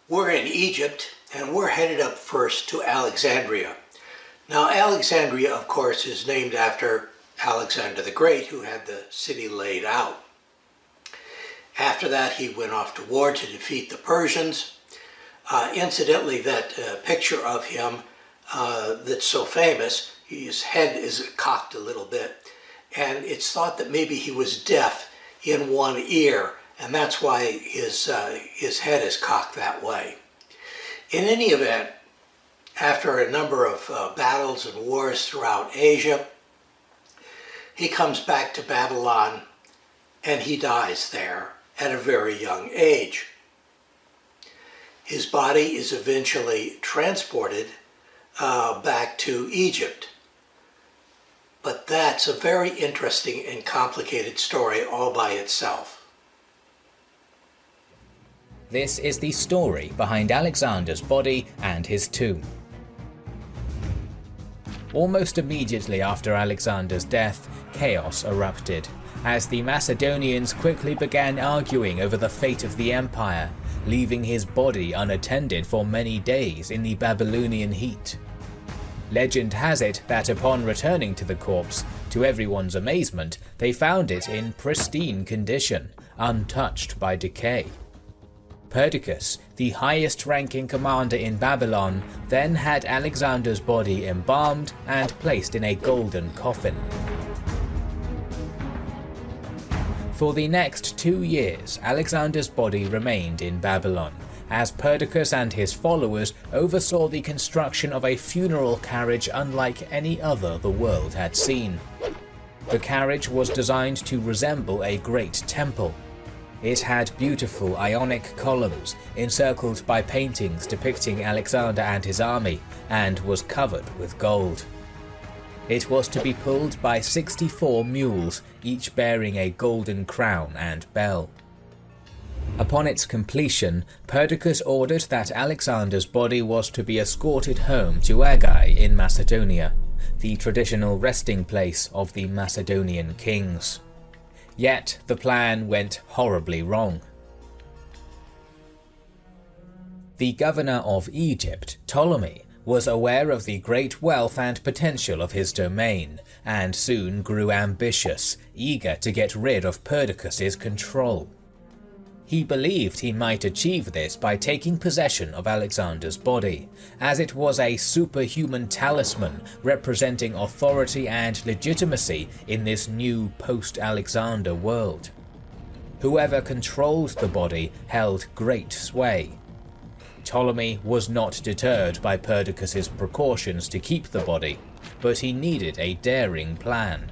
We're in Egypt, and we're headed up first to Alexandria. Now, Alexandria, of course, is named after Alexander the Great, who had the city laid out. After that, he went off to war to defeat the Persians. Incidentally, that picture of him that's so famous, his head is cocked a little bit, and it's thought that maybe he was deaf in one ear, and that's why his head is cocked that way. In any event, after a number of battles and wars throughout Asia, he comes back to Babylon and he dies there at a very young age. His body is eventually transported back to Egypt. But that's a very interesting and complicated story all by itself. This is the story behind Alexander's body and his tomb. Almost immediately after Alexander's death, chaos erupted, as the Macedonians quickly began arguing over the fate of the empire, leaving his body unattended for many days in the Babylonian heat. Legend has it that upon returning to the corpse, to everyone's amazement, they found it in pristine condition, untouched by decay. Perdiccas, the highest-ranking commander in Babylon, then had Alexander's body embalmed and placed in a golden coffin. For the next 2 years, Alexander's body remained in Babylon, as Perdiccas and his followers oversaw the construction of a funeral carriage unlike any other the world had seen. The carriage was designed to resemble a great temple. It had beautiful Ionic columns, encircled by paintings depicting Alexander and his army, and was covered with gold. It was to be pulled by 64 mules, each bearing a golden crown and bell. Upon its completion, Perdiccas ordered that Alexander's body was to be escorted home to Aigai in Macedonia, the traditional resting place of the Macedonian kings. Yet the plan went horribly wrong. The governor of Egypt, Ptolemy, was aware of the great wealth and potential of his domain, and soon grew ambitious, eager to get rid of Perdiccas' control. He believed he might achieve this by taking possession of Alexander's body, as it was a superhuman talisman representing authority and legitimacy in this new post-Alexander world. Whoever controlled the body held great sway. Ptolemy was not deterred by Perdiccas' precautions to keep the body, but he needed a daring plan.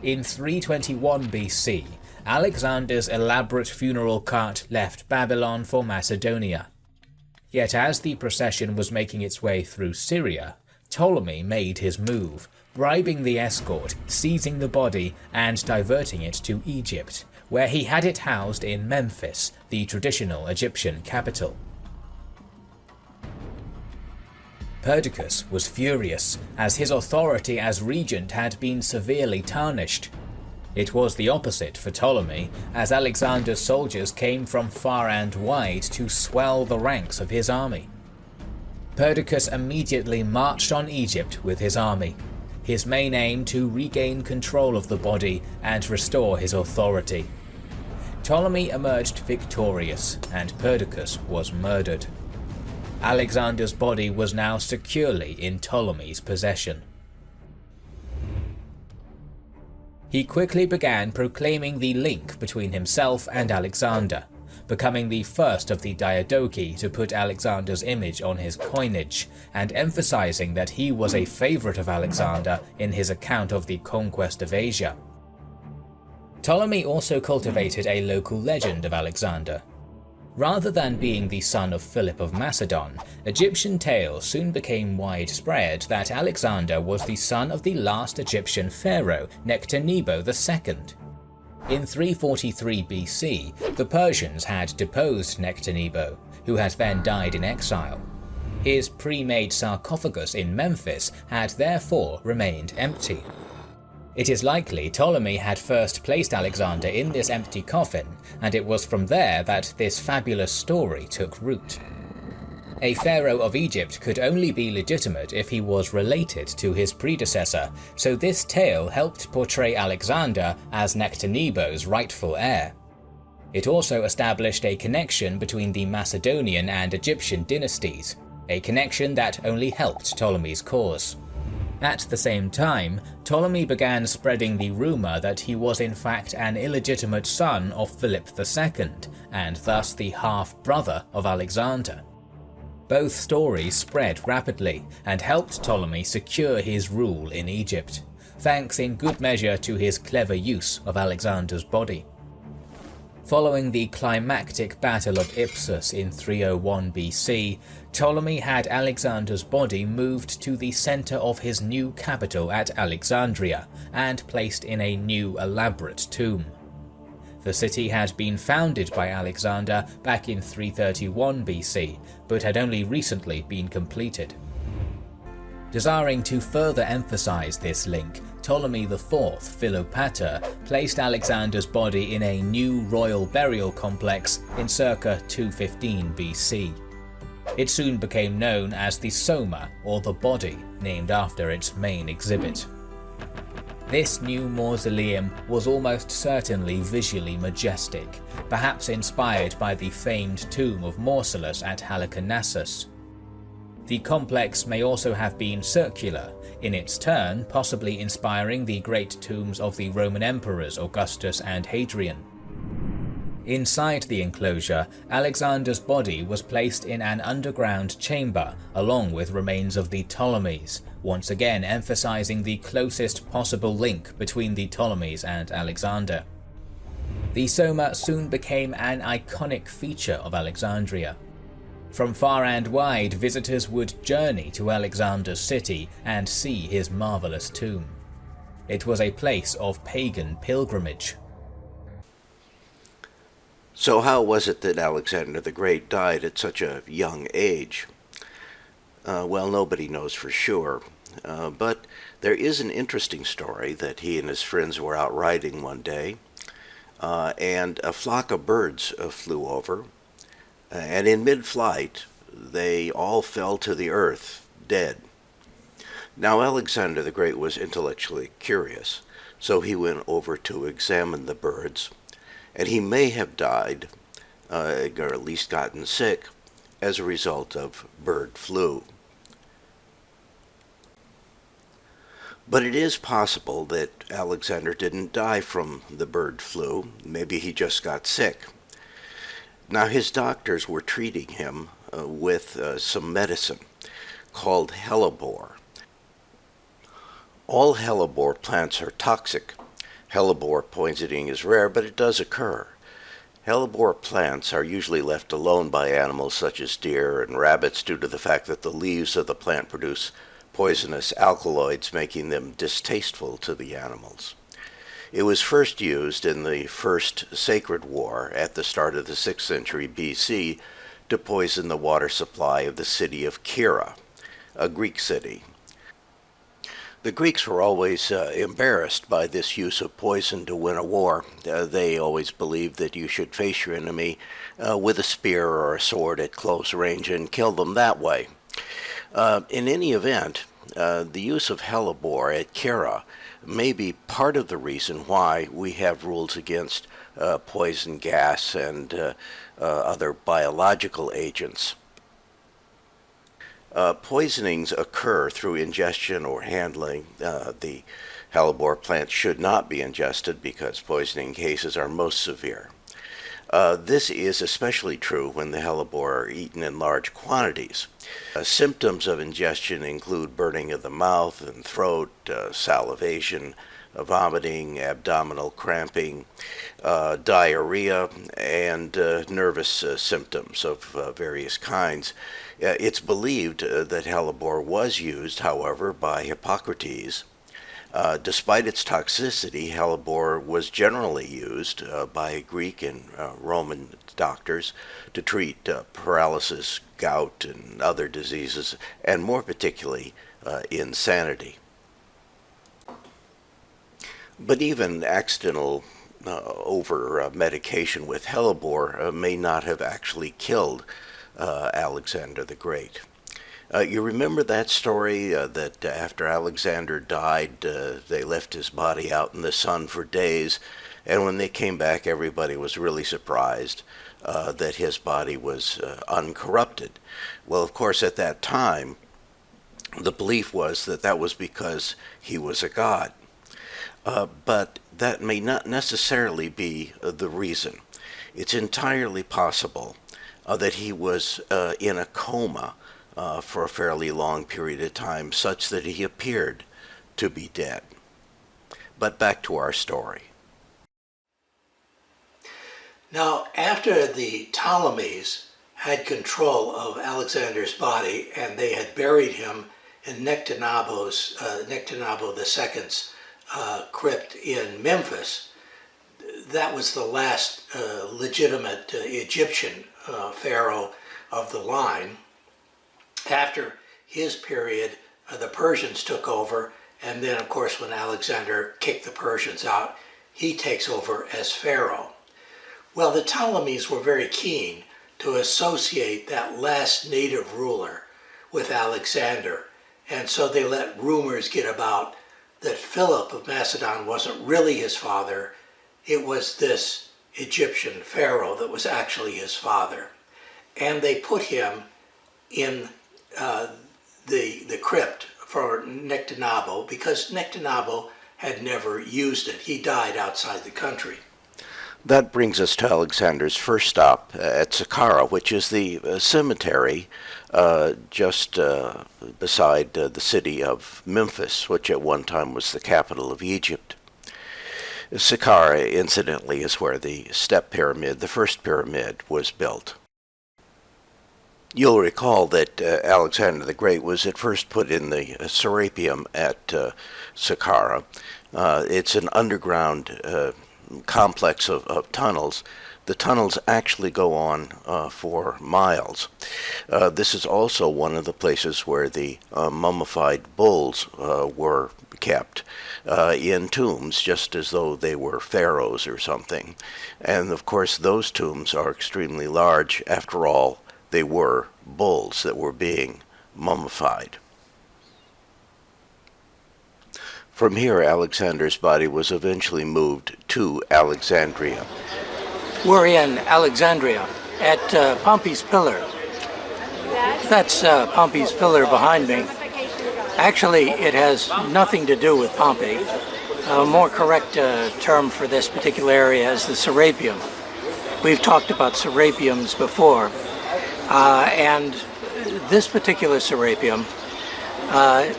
In 321 BC, Alexander's elaborate funeral cart left Babylon for Macedonia. Yet as the procession was making its way through Syria, Ptolemy made his move, bribing the escort, seizing the body, and diverting it to Egypt, where he had it housed in Memphis, the traditional Egyptian capital. Perdiccas was furious, as his authority as regent had been severely tarnished. It was the opposite for Ptolemy, as Alexander's soldiers came from far and wide to swell the ranks of his army. Perdiccas immediately marched on Egypt with his army, his main aim to regain control of the body and restore his authority. Ptolemy emerged victorious, and Perdiccas was murdered. Alexander's body was now securely in Ptolemy's possession. He quickly began proclaiming the link between himself and Alexander, becoming the first of the Diadochi to put Alexander's image on his coinage, and emphasizing that he was a favorite of Alexander in his account of the conquest of Asia. Ptolemy also cultivated a local legend of Alexander. Rather than being the son of Philip of Macedon, Egyptian tales soon became widespread that Alexander was the son of the last Egyptian pharaoh, Nectanebo II. In 343 BC, the Persians had deposed Nectanebo, who had then died in exile. His pre-made sarcophagus in Memphis had therefore remained empty. It is likely Ptolemy had first placed Alexander in this empty coffin, and it was from there that this fabulous story took root. A pharaoh of Egypt could only be legitimate if he was related to his predecessor, so this tale helped portray Alexander as Nectanebo's rightful heir. It also established a connection between the Macedonian and Egyptian dynasties, a connection that only helped Ptolemy's cause. At the same time, Ptolemy began spreading the rumour that he was in fact an illegitimate son of Philip II, and thus the half-brother of Alexander. Both stories spread rapidly and helped Ptolemy secure his rule in Egypt, thanks in good measure to his clever use of Alexander's body. Following the climactic Battle of Ipsus in 301 BC, Ptolemy had Alexander's body moved to the centre of his new capital at Alexandria and placed in a new elaborate tomb. The city had been founded by Alexander back in 331 BC, but had only recently been completed. Desiring to further emphasize this link, Ptolemy IV Philopator placed Alexander's body in a new royal burial complex in circa 215 BC. It soon became known as the Soma, or the body, named after its main exhibit. This new mausoleum was almost certainly visually majestic, perhaps inspired by the famed tomb of Mausolus at Halicarnassus. The complex may also have been circular, in its turn possibly inspiring the great tombs of the Roman emperors Augustus and Hadrian. Inside the enclosure, Alexander's body was placed in an underground chamber along with remains of the Ptolemies, once again emphasizing the closest possible link between the Ptolemies and Alexander. The Soma soon became an iconic feature of Alexandria. From far and wide, visitors would journey to Alexander's city and see his marvelous tomb. It was a place of pagan pilgrimage. So how was it that Alexander the Great died at such a young age? Well, nobody knows for sure, but there is an interesting story that he and his friends were out riding one day, and a flock of birds flew over, and in mid-flight they all fell to the earth, dead. Now Alexander the Great was intellectually curious, so he went over to examine the birds, and he may have died, or at least gotten sick, as a result of bird flu. But it is possible that Alexander didn't die from the bird flu. Maybe he just got sick. Now his doctors were treating him with some medicine called hellebore. All hellebore plants are toxic. Hellebore poisoning is rare, but it does occur. Hellebore plants are usually left alone by animals such as deer and rabbits due to the fact that the leaves of the plant produce poisonous alkaloids, making them distasteful to the animals. It was first used in the First Sacred War at the start of the 6th century BC to poison the water supply of the city of Kira, a Greek city. The Greeks were always embarrassed by this use of poison to win a war. They always believed that you should face your enemy with a spear or a sword at close range and kill them that way. In any event, the use of hellebore at Kira may be part of the reason why we have rules against poison gas and other biological agents. Poisonings occur through ingestion or handling. The hellebore plant should not be ingested because poisoning cases are most severe. This is especially true when the hellebore are eaten in large quantities. Symptoms of ingestion include burning of the mouth and throat, salivation, vomiting, abdominal cramping, diarrhea, and nervous symptoms of various kinds. It's believed that hellebore was used, however, by Hippocrates. Despite its toxicity, hellebore was generally used by Greek and Roman doctors to treat paralysis, gout, and other diseases, and more particularly insanity. But even accidental over medication with hellebore may not have actually killed Alexander the Great. You remember that story that after Alexander died, they left his body out in the sun for days, and when they came back, everybody was really surprised that his body was uncorrupted. Well, of course, at that time, the belief was that that was because he was a god. But that may not necessarily be the reason. It's entirely possible that he was in a coma for a fairly long period of time, such that he appeared to be dead. But back to our story. Now, after the Ptolemies had control of Alexander's body and they had buried him in Nectanebo II's crypt in Memphis, that was the last legitimate Egyptian pharaoh of the line. After his period, the Persians took over, and then, of course, when Alexander kicked the Persians out, he takes over as pharaoh. Well, the Ptolemies were very keen to associate that last native ruler with Alexander, and so they let rumors get about that Philip of Macedon wasn't really his father. It was this Egyptian pharaoh that was actually his father. And they put him in the crypt for Nectanebo because Nectanebo had never used it. He died outside the country. That brings us to Alexander's first stop at Saqqara, which is the cemetery just beside the city of Memphis, which at one time was the capital of Egypt. Saqqara, incidentally, is where the step pyramid, the first pyramid, was built. You'll recall that Alexander the Great was at first put in the Serapeum at Saqqara. It's an underground complex of tunnels. The tunnels actually go on for miles. This is also one of the places where the mummified bulls were kept in tombs, just as though they were pharaohs or something. And of course, those tombs are extremely large. After all, they were bulls that were being mummified. From here, Alexander's body was eventually moved to Alexandria. We're in Alexandria at Pompey's Pillar. That's Pompey's Pillar behind me. Actually, it has nothing to do with Pompey. A more correct term for this particular area is the Serapeum. We've talked about Serapeums before, and this particular Serapeum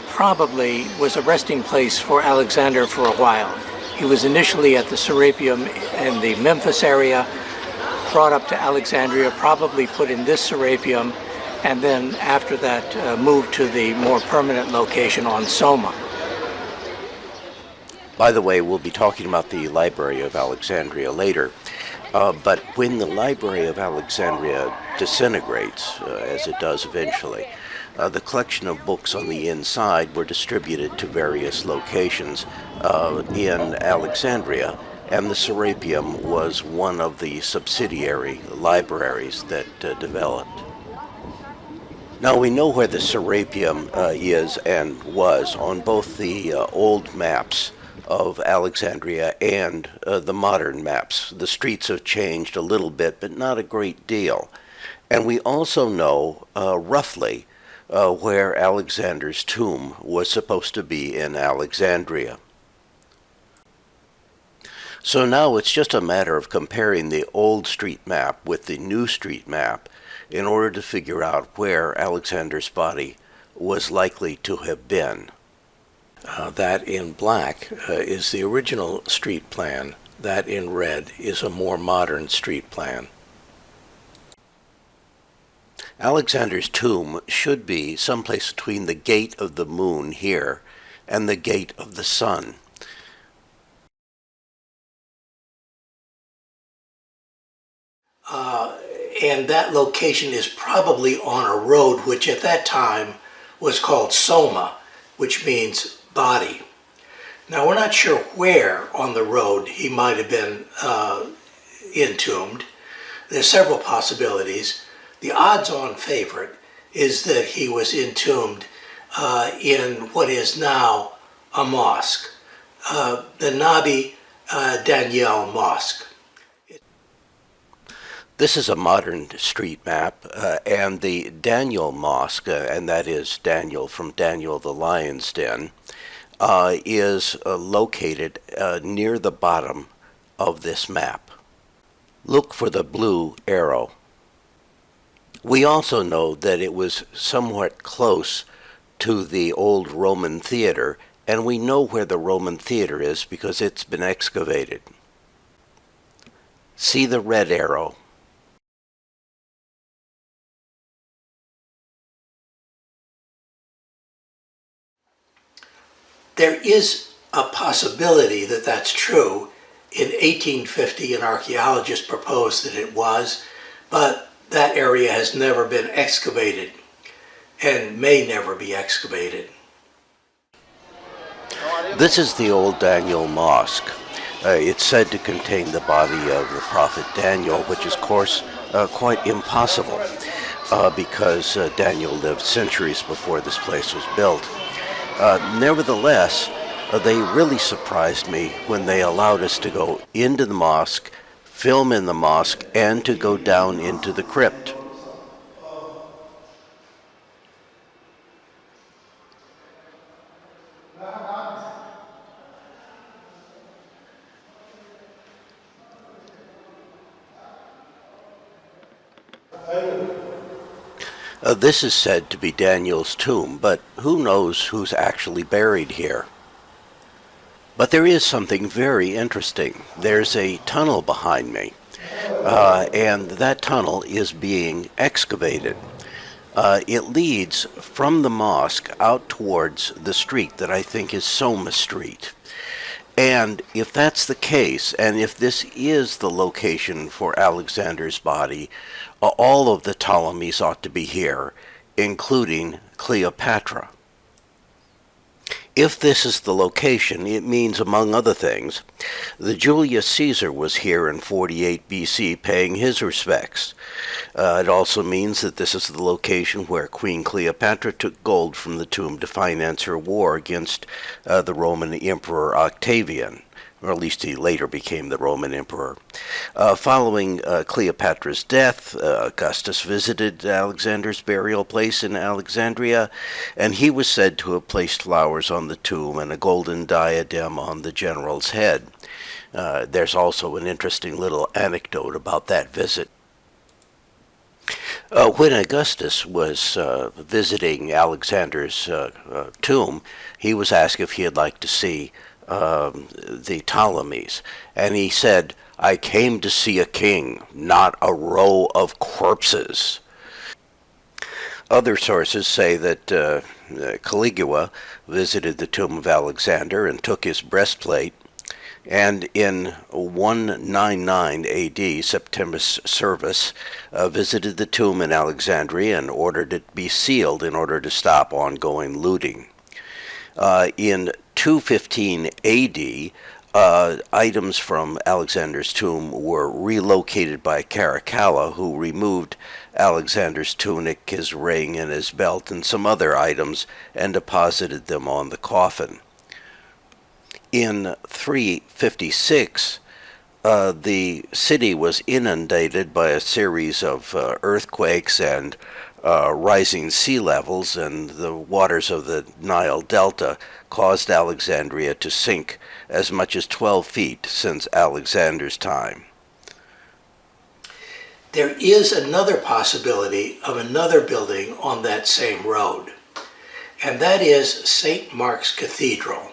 probably was a resting place for Alexander for a while. He was initially at the Serapeum in the Memphis area, brought up to Alexandria, probably put in this Serapeum, and then after that moved to the more permanent location on Soma. By the way, we'll be talking about the Library of Alexandria later, but when the Library of Alexandria disintegrates, as it does eventually, the collection of books on the inside were distributed to various locations in Alexandria, and the Serapeum was one of the subsidiary libraries that developed. Now we know where the Serapeum is and was on both the old maps of Alexandria and the modern maps. The streets have changed a little bit, but not a great deal. And we also know roughly where Alexander's tomb was supposed to be in Alexandria. So now it's just a matter of comparing the old street map with the new street map in order to figure out where Alexander's body was likely to have been. That in black is the original street plan. That in red is a more modern street plan. Alexander's tomb should be someplace between the gate of the moon here and the gate of the sun. And that location is probably on a road which at that time was called Soma, which means body. Now, we're not sure where on the road he might have been entombed. There's several possibilities. The odds-on favorite is that he was entombed in what is now a mosque, the Nabi Daniel Mosque. This is a modern street map, and the Daniel Mosque, and that is Daniel from Daniel the Lion's Den, is located near the bottom of this map. Look for the blue arrow. We also know that it was somewhat close to the old Roman theater, and we know where the Roman theater is because it's been excavated. See the red arrow. There is a possibility that that's true. In 1850, an archaeologist proposed that it was, but that area has never been excavated and may never be excavated. This is the old Daniel Mosque. It's said to contain the body of the prophet Daniel, which is, of course, quite impossible because Daniel lived centuries before this place was built. Nevertheless, they really surprised me when they allowed us to go into the mosque, film in the mosque, and to go down into the crypt. This is said to be Daniel's tomb, but who knows who's actually buried here? But there is something very interesting. There's a tunnel behind me, and that tunnel is being excavated. It leads from the mosque out towards the street that I think is Soma Street. And if that's the case, and if this is the location for Alexander's body, all of the Ptolemies ought to be here, including Cleopatra. If this is the location, it means, among other things, that Julius Caesar was here in 48 BC paying his respects. It also means that this is the location where Queen Cleopatra took gold from the tomb to finance her war against the Roman Emperor Octavian, or at least he later became the Roman Emperor. Following Cleopatra's death, Augustus visited Alexander's burial place in Alexandria, and he was said to have placed flowers on the tomb and a golden diadem on the general's head. There's also an interesting little anecdote about that visit. When Augustus was visiting Alexander's tomb, he was asked if he'd like to see the Ptolemies, and he said, "I came to see a king, not a row of corpses." Other sources say that Caligula visited the tomb of Alexander and took his breastplate, and in 199 AD, Septimius Servus visited the tomb in Alexandria and ordered it be sealed in order to stop ongoing looting. In 215 AD, items from Alexander's tomb were relocated by Caracalla, who removed Alexander's tunic, his ring, and his belt, and some other items, and deposited them on the coffin. In 356, the city was inundated by a series of earthquakes and rising sea levels, and the waters of the Nile Delta caused Alexandria to sink as much as 12 feet since Alexander's time. There is another possibility of another building on that same road, and that is St. Mark's Cathedral.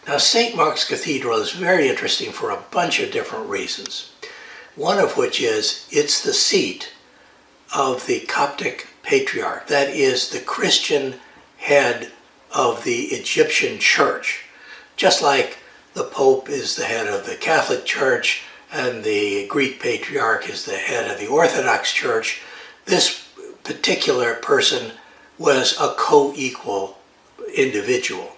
Now, St. Mark's Cathedral is very interesting for a bunch of different reasons, one of which is it's the seat of the Coptic Patriarch, that is the Christian head of the Egyptian Church, just like the Pope is the head of the Catholic Church and the Greek Patriarch is the head of the Orthodox Church. This particular person was a co-equal individual.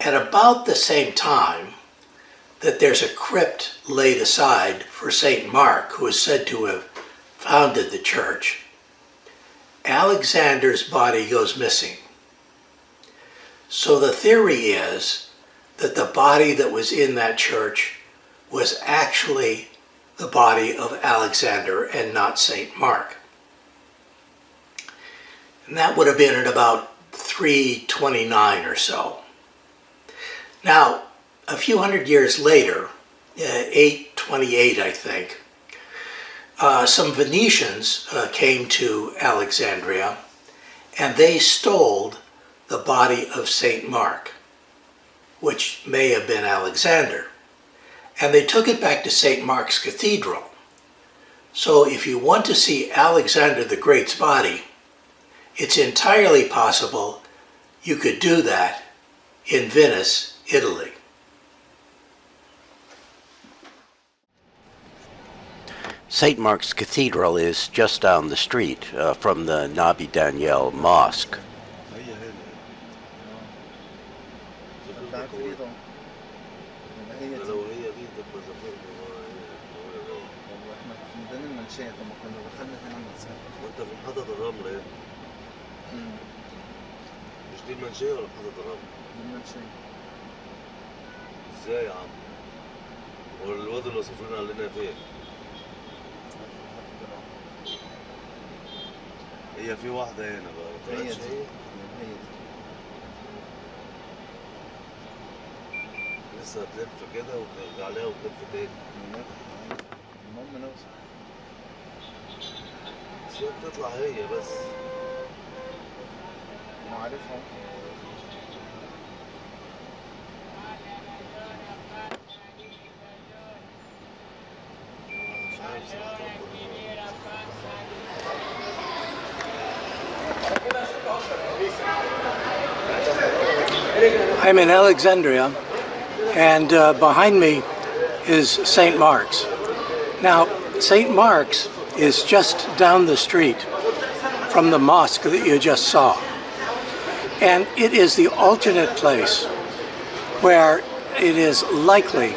at about the same time that there's a crypt laid aside for St. Mark, who is said to have founded the church, Alexander's body goes missing. So the theory is that the body that was in that church was actually the body of Alexander and not St. Mark. And that would have been at about 329 or so. Now, a few hundred years later, 828 I think, some Venetians came to Alexandria and they stole the body of St. Mark, which may have been Alexander, and they took it back to St. Mark's Cathedral. So if you want to see Alexander the Great's body, it's entirely possible you could do that in Venice, Italy. St. Mark's Cathedral is just down the street from the Nabi Daniel Mosque. وانت في محطة الرمل ايه؟ مش دي المنشية ولا محطة الرمل؟ دي المنشية. ازاي يا عم؟ هو الواد اللي وصف لنا قال لنا فين؟ هي في واحدة هنا بقى، ما طلعتش هي؟ لسه هتلف كده وترجع عليها وتلف تاني. المهم نوصل. بس هي بتطلع هي بس. ما عارفها. مش عارف صراحة. I'm in Alexandria, and behind me is St. Mark's. Now, St. Mark's is just down the street from the mosque that you just saw. And it is the alternate place where it is likely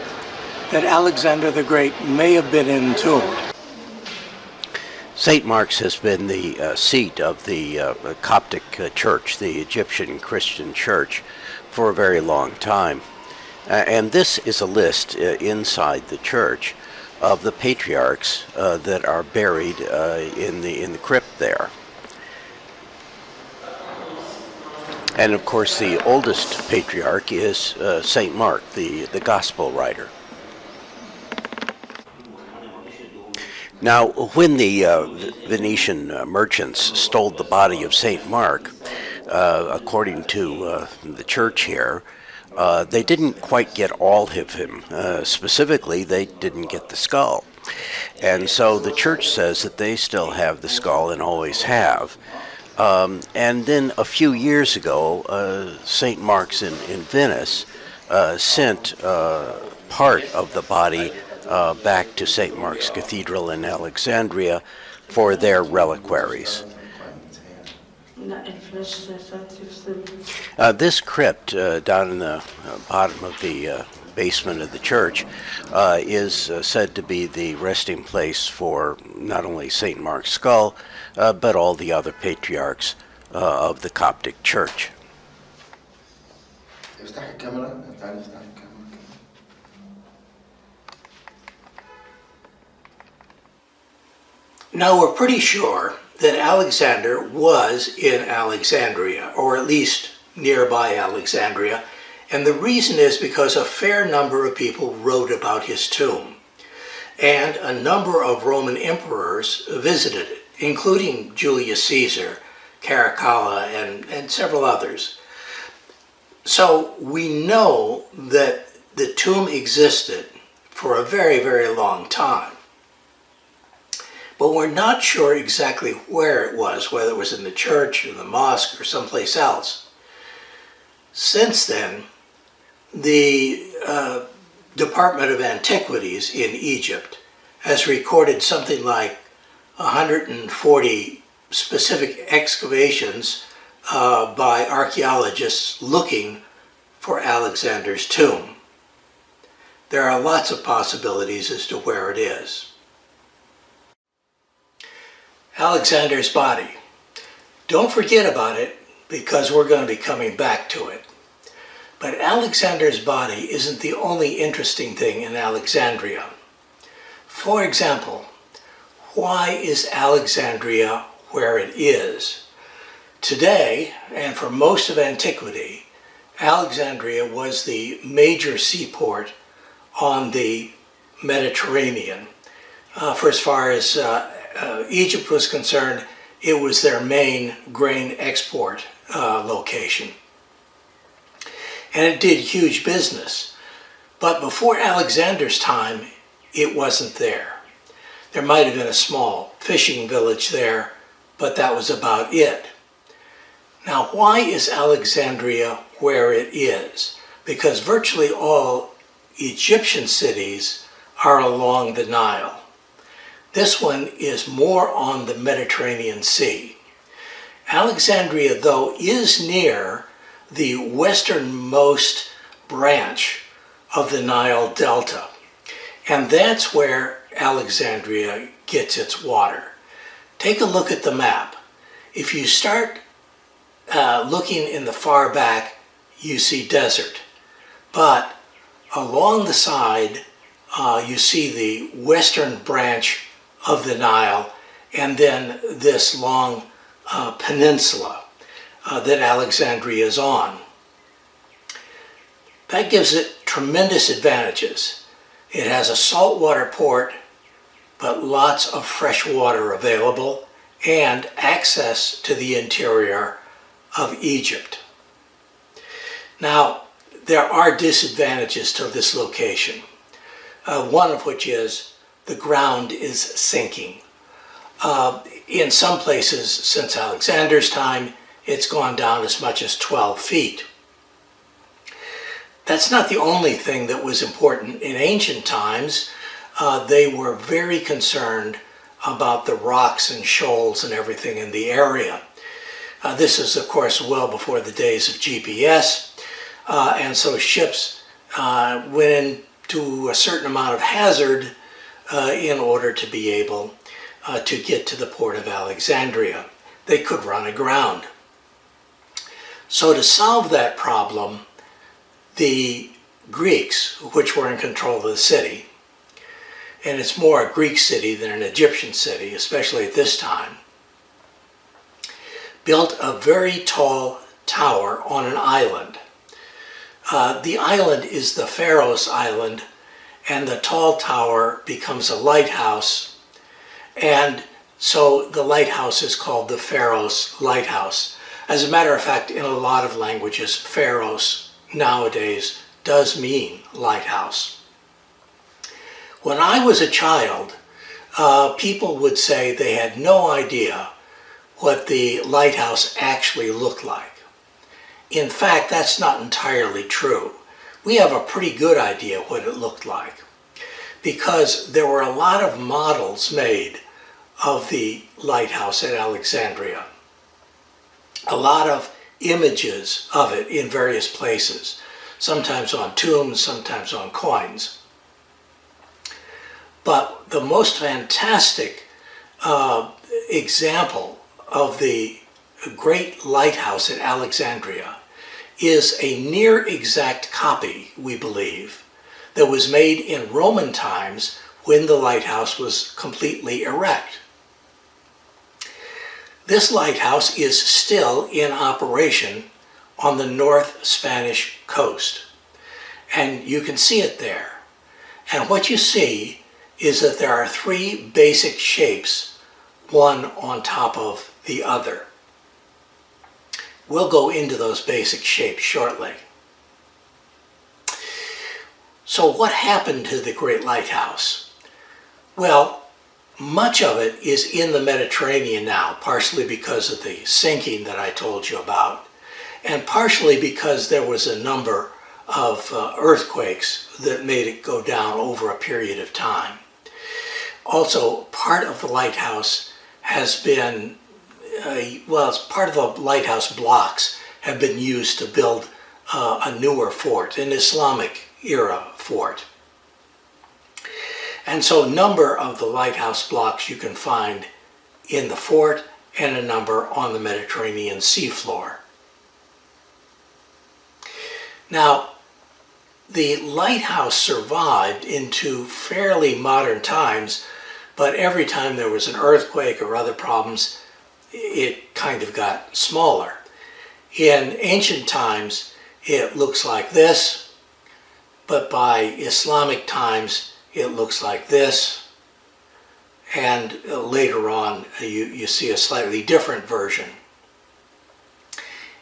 that Alexander the Great may have been entombed. St. Mark's has been the seat of the Coptic Church, the Egyptian Christian Church, for a very long time. And this is a list inside the church of the patriarchs that are buried in the crypt there. And of course the oldest patriarch is St. Mark, the gospel writer. Now, when the Venetian merchants stole the body of St. Mark, according to the church here, they didn't quite get all of him. Specifically, they didn't get the skull. And so the church says that they still have the skull and always have. And then a few years ago, St. Mark's in Venice sent part of the body back to St. Mark's Cathedral in Alexandria for their reliquaries. This crypt down in the bottom of the basement of the church is said to be the resting place for not only St. Mark's skull, but all the other patriarchs of the Coptic Church. Now, we're pretty sure that Alexander was in Alexandria, or at least nearby Alexandria, and the reason is because a fair number of people wrote about his tomb, and a number of Roman emperors visited it, including Julius Caesar, Caracalla, and several others. So we know that the tomb existed for a very, very long time. But we're not sure exactly where it was, whether it was in the church or the mosque or someplace else. Since then, the Department of Antiquities in Egypt has recorded something like 140 specific excavations by archaeologists looking for Alexander's tomb. There are lots of possibilities as to where it is. Alexander's body. Don't forget about it because we're going to be coming back to it. But Alexander's body isn't the only interesting thing in Alexandria. For example, why is Alexandria where it is? Today, and for most of antiquity, Alexandria was the major seaport on the Mediterranean. For as far as Egypt was concerned, it was their main grain export location. And it did huge business. But before Alexander's time, it wasn't there. There might have been a small fishing village there, but that was about it. Now, why is Alexandria where it is? Because virtually all Egyptian cities are along the Nile. This one is more on the Mediterranean Sea. Alexandria, though, is near the westernmost branch of the Nile Delta. And that's where Alexandria gets its water. Take a look at the map. If you start looking in the far back, you see desert. But along the side, you see the western branch of the Nile, and then this long peninsula that Alexandria is on. That gives it tremendous advantages. It has a saltwater port, but lots of fresh water available, and access to the interior of Egypt. Now, there are disadvantages to this location, one of which is the ground is sinking. In some places, since Alexander's time, it's gone down as much as 12 feet. That's not the only thing that was important. In ancient times, they were very concerned about the rocks and shoals and everything in the area. This is, of course, well before the days of GPS, and so ships went into a certain amount of hazard in order to be able to get to the port of Alexandria. They could run aground. So to solve that problem, the Greeks, which were in control of the city, and it's more a Greek city than an Egyptian city, especially at this time, built a very tall tower on an island. The island is the Pharos Island, and the tall tower becomes a lighthouse, and so the lighthouse is called the Pharos Lighthouse. As a matter of fact, in a lot of languages, Pharos nowadays does mean lighthouse. When I was a child, people would say they had no idea what the lighthouse actually looked like. In fact, that's not entirely true. We have a pretty good idea what it looked like because there were a lot of models made of the lighthouse at Alexandria. A lot of images of it in various places, sometimes on tombs, sometimes on coins. But the most fantastic example of the Great Lighthouse at Alexandria is a near exact copy, we believe, that was made in Roman times when the lighthouse was completely erect. This lighthouse is still in operation on the North Spanish coast, and you can see it there. And what you see is that there are three basic shapes, one on top of the other. We'll go into those basic shapes shortly. So what happened to the Great Lighthouse? Well, much of it is in the Mediterranean now, partially because of the sinking that I told you about, and partially because there was a number of earthquakes that made it go down over a period of time. Also, part of the lighthouse has been, part of the lighthouse blocks have been used to build a newer fort, an Islamic era fort. And so a number of the lighthouse blocks you can find in the fort and a number on the Mediterranean seafloor. Now, the lighthouse survived into fairly modern times, but every time there was an earthquake or other problems, it kind of got smaller. In ancient times, it looks like this, but by Islamic times, it looks like this, and later on you see a slightly different version.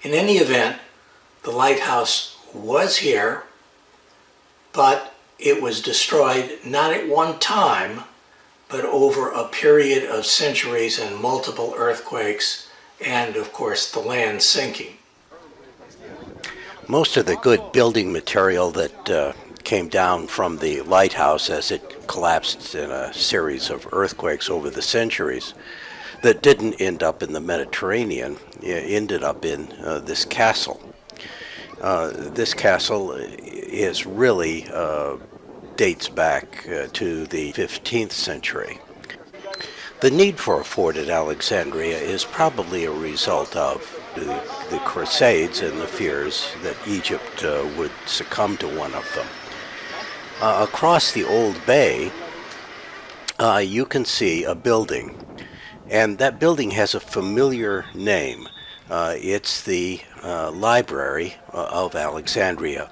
In any event, the lighthouse was here, but it was destroyed not at one time, but over a period of centuries and multiple earthquakes, and of course the land sinking. Most of the good building material that came down from the lighthouse as it collapsed in a series of earthquakes over the centuries that didn't end up in the Mediterranean, ended up in this castle. This castle is really dates back to the 15th century. The need for a fort at Alexandria is probably a result of the Crusades and the fears that Egypt would succumb to one of them. Across the old bay, you can see a building, and that building has a familiar name. It's the Library of Alexandria.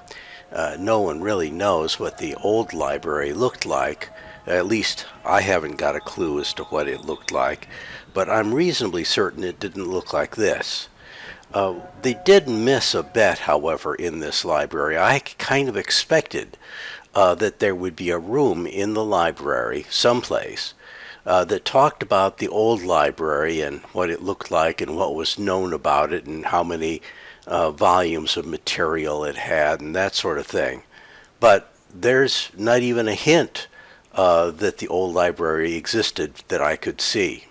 No one really knows what the old library looked like. At least I haven't got a clue as to what it looked like, but I'm reasonably certain it didn't look like this. They did miss a bet, however, in this library. I kind of expected that there would be a room in the library someplace that talked about the old library and what it looked like and what was known about it and how many volumes of material it had and that sort of thing. But there's not even a hint that the old library existed that I could see.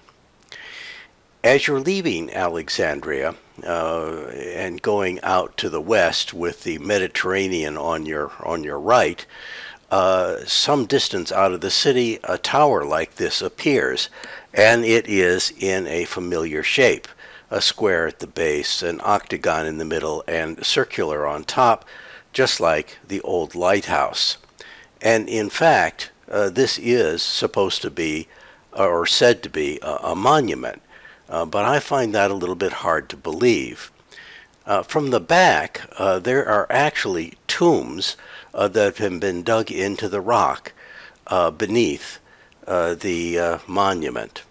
As you're leaving Alexandria and going out to the west with the Mediterranean on your right, some distance out of the city, a tower like this appears, and it is in a familiar shape. A square at the base, an octagon in the middle, and circular on top, just like the old lighthouse. And in fact, this is supposed to be, or said to be, a monument. But I find that a little bit hard to believe. From the back, there are actually tombs that have been dug into the rock beneath the monument.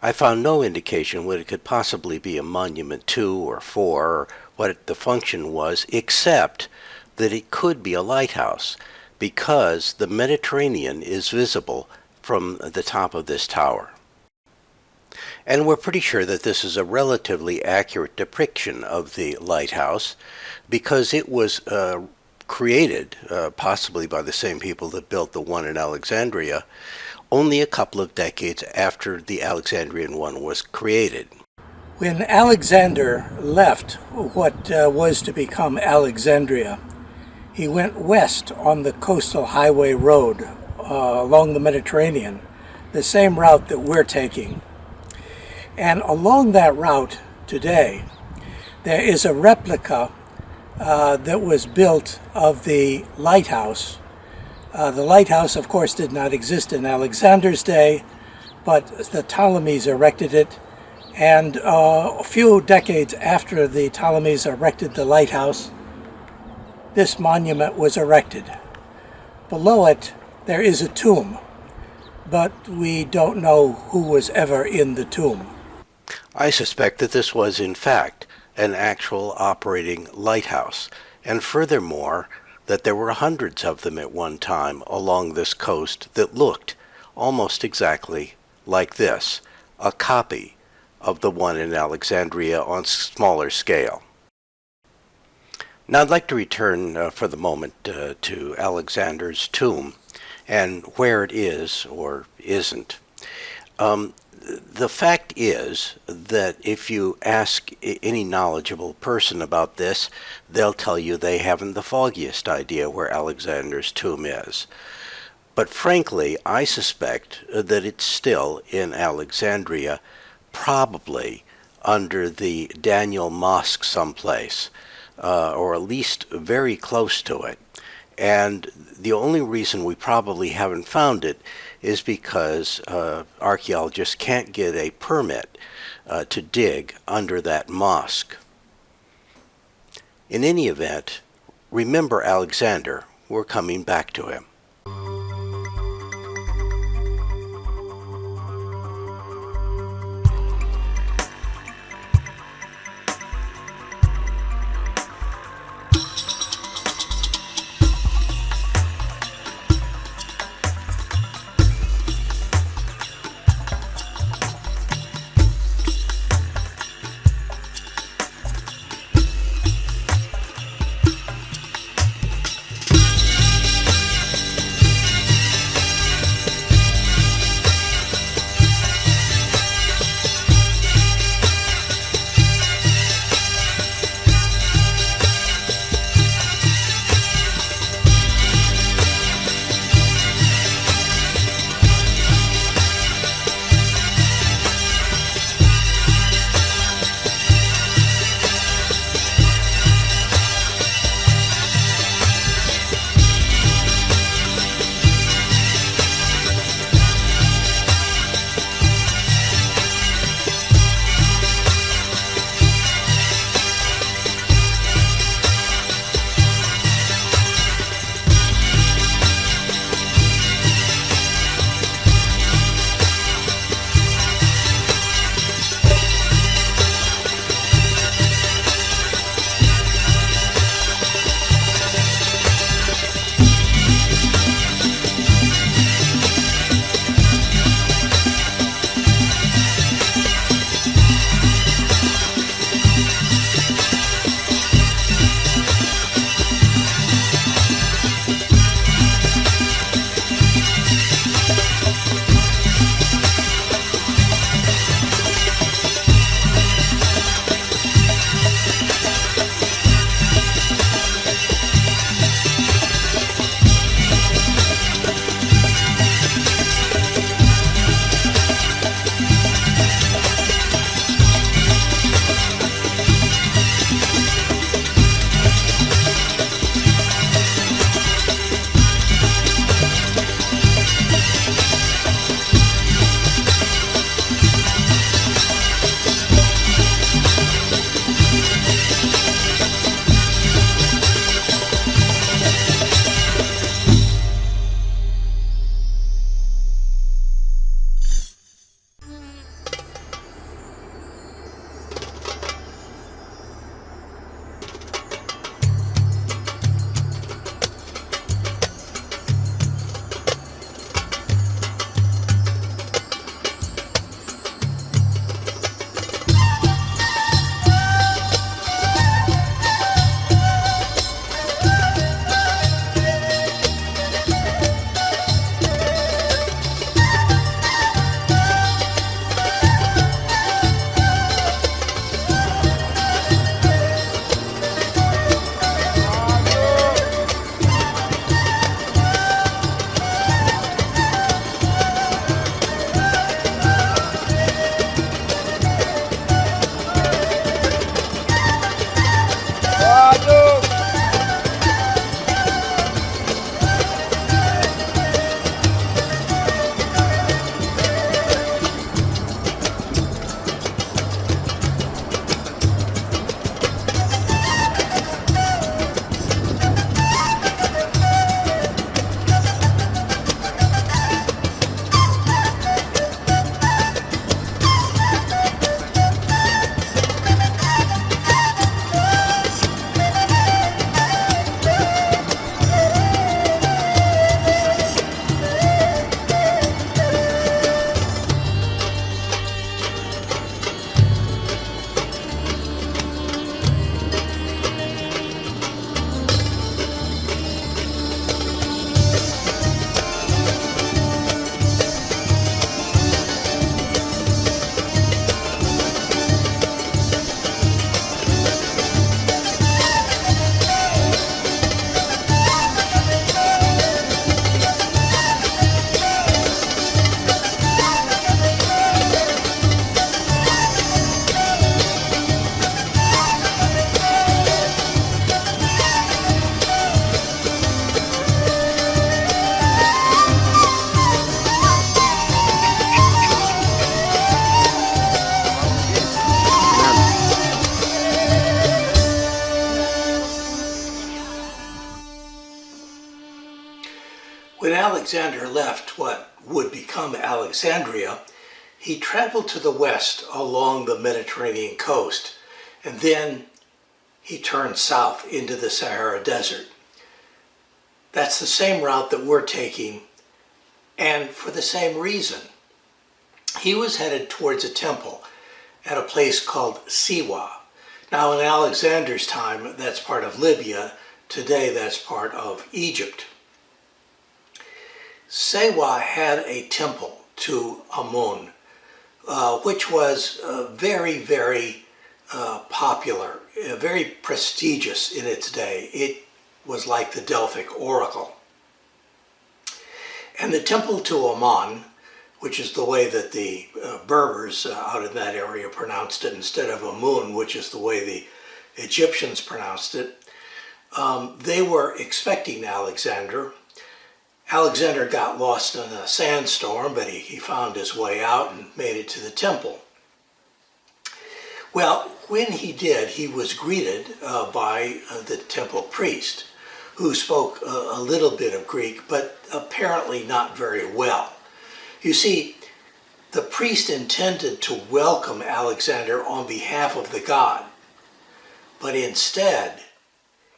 I found no indication what it could possibly be a monument to or for, or what the function was, except that it could be a lighthouse, because the Mediterranean is visible from the top of this tower. And we're pretty sure that this is a relatively accurate depiction of the lighthouse, because it was created, possibly by the same people that built the one in Alexandria, only a couple of decades after the Alexandrian one was created. When Alexander left what was to become Alexandria, he went west on the coastal highway road along the Mediterranean, the same route that we're taking. And along that route today, there is a replica that was built of the lighthouse. The lighthouse, of course, did not exist in Alexander's day, but the Ptolemies erected it, and a few decades after the Ptolemies erected the lighthouse, this monument was erected. Below it, there is a tomb, but we don't know who was ever in the tomb. I suspect that this was, in fact, an actual operating lighthouse, and furthermore, that there were hundreds of them at one time along this coast that looked almost exactly like this, a copy of the one in Alexandria on smaller scale. Now I'd like to return for the moment to Alexander's tomb and where it is or isn't. The fact is that if you ask any knowledgeable person about this, they'll tell you they haven't the foggiest idea where Alexander's tomb is. But frankly, I suspect that it's still in Alexandria, probably under the Daniel Mosque someplace, or at least very close to it. And the only reason we probably haven't found it is because archaeologists can't get a permit to dig under that mosque. In any event, remember Alexander. We're coming back to him. When Alexander left what would become Alexandria, he traveled to the west along the Mediterranean coast, and then he turned south into the Sahara Desert. That's the same route that we're taking, and for the same reason. He was headed towards a temple at a place called Siwa. Now in Alexander's time, that's part of Libya. Today, that's part of Egypt. Siwa had a temple to Amun, which was very, very popular, very prestigious in its day. It was like the Delphic oracle. And the temple to Amun, which is the way that the Berbers out in that area pronounced it instead of Amun, which is the way the Egyptians pronounced it, they were expecting Alexander. Alexander got lost in a sandstorm, but he found his way out and made it to the temple. Well, when he did, he was greeted by the temple priest, who spoke a little bit of Greek, but apparently not very well. You see, the priest intended to welcome Alexander on behalf of the god, but instead,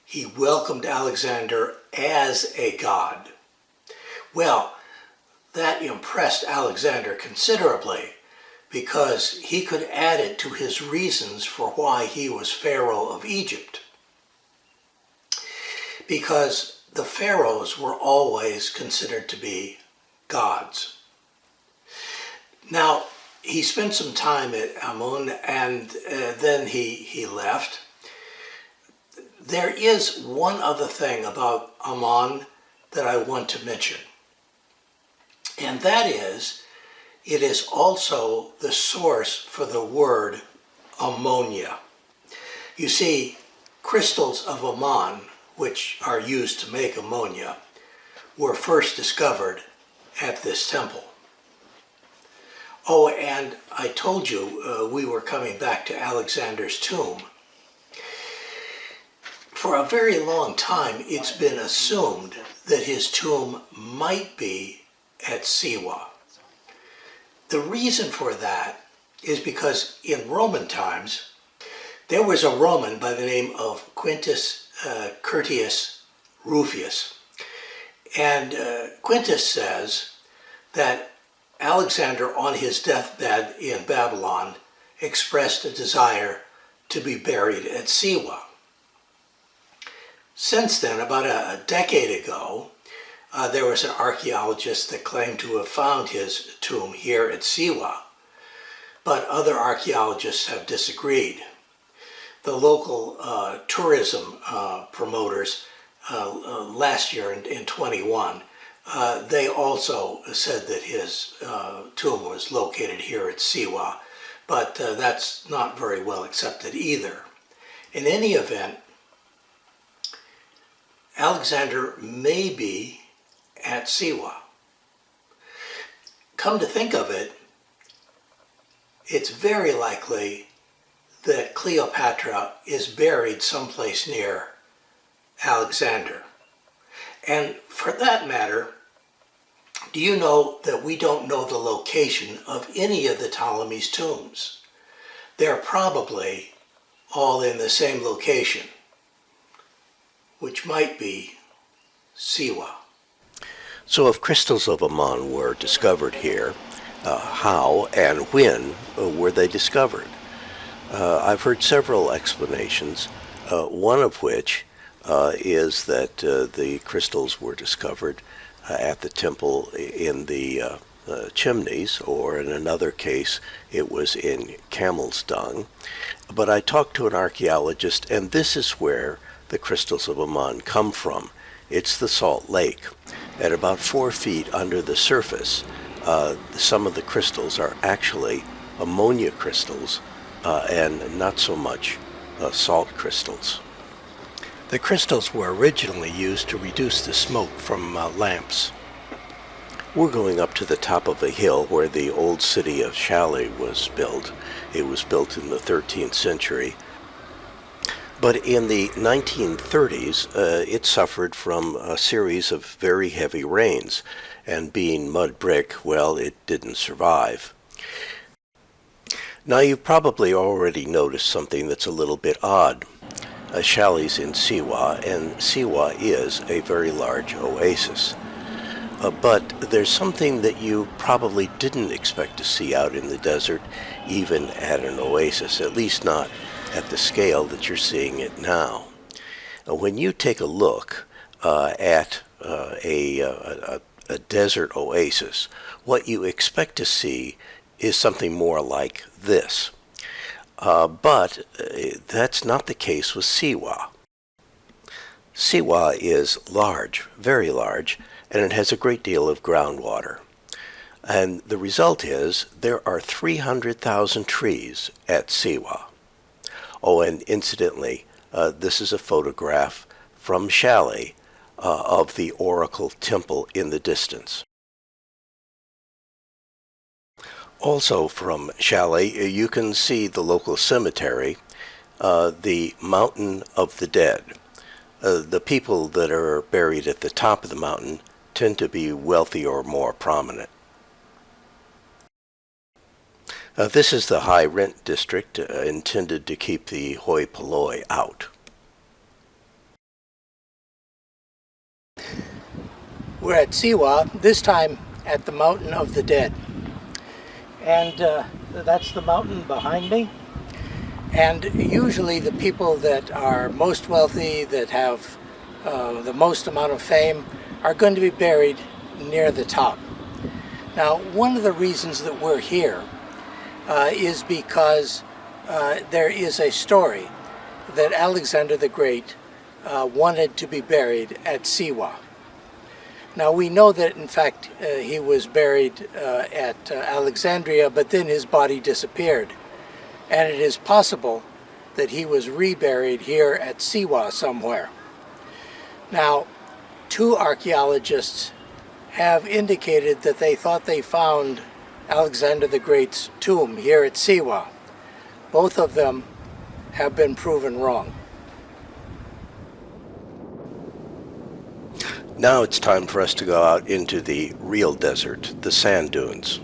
he welcomed Alexander as a god. Well, that impressed Alexander considerably because he could add it to his reasons for why he was Pharaoh of Egypt. Because the pharaohs were always considered to be gods. Now, he spent some time at Amun and then he left. There is one other thing about Amun that I want to mention. And that is, it is also the source for the word ammonia. You see, crystals of Amun, which are used to make ammonia, were first discovered at this temple. Oh, and I told you we were coming back to Alexander's tomb. For a very long time, it's been assumed that his tomb might be at Siwa. The reason for that is because in Roman times, there was a Roman by the name of Quintus Curtius Rufius. And Quintus says that Alexander on his deathbed in Babylon expressed a desire to be buried at Siwa. Since then, about a decade ago, there was an archaeologist that claimed to have found his tomb here at Siwa, but other archaeologists have disagreed. The local tourism promoters last year in 21, they also said that his tomb was located here at Siwa, but that's not very well accepted either. In any event, Alexander may be at Siwa. Come to think of it, it's very likely that Cleopatra is buried someplace near Alexander. And for that matter, do you know that we don't know the location of any of the Ptolemy's tombs? They're probably all in the same location, which might be Siwa. So if crystals of Amun were discovered here, how and when were they discovered? I've heard several explanations, one of which is that the crystals were discovered at the temple in the chimneys, or in another case, it was in camel's dung. But I talked to an archaeologist, and this is where the crystals of Amun come from. It's the Salt Lake. At about 4 feet under the surface, some of the crystals are actually ammonia crystals and not so much salt crystals. The crystals were originally used to reduce the smoke from lamps. We're going up to the top of a hill where the old city of Shali was built. It was built in the 13th century. But in the 1930s, it suffered from a series of very heavy rains, and being mud brick, well, it didn't survive. Now, you've probably already noticed something that's a little bit odd. Chalets in Siwa, and Siwa is a very large oasis. But there's something that you probably didn't expect to see out in the desert, even at an oasis, at least not at the scale that you're seeing it now. When you take a look at a desert oasis, what you expect to see is something more like this. But that's not the case with Siwa. Siwa is large, very large, and it has a great deal of groundwater. And the result is there are 300,000 trees at Siwa. Oh, and incidentally, this is a photograph from Chalet of the Oracle Temple in the distance. Also from Chalet, you can see the local cemetery, the Mountain of the Dead. The people that are buried at the top of the mountain tend to be wealthy or more prominent. This is the high rent district intended to keep the hoi polloi out. We're at Siwa, this time at the Mountain of the Dead. And that's the mountain behind me. And usually the people that are most wealthy, that have the most amount of fame, are going to be buried near the top. Now, one of the reasons that we're here is because there is a story that Alexander the Great wanted to be buried at Siwa. Now, we know that, in fact, he was buried at Alexandria, but then his body disappeared. And it is possible that he was reburied here at Siwa somewhere. Now, two archaeologists have indicated that they thought they found Alexander the Great's tomb here at Siwa. Both of them have been proven wrong. Now it's time for us to go out into the real desert, the sand dunes.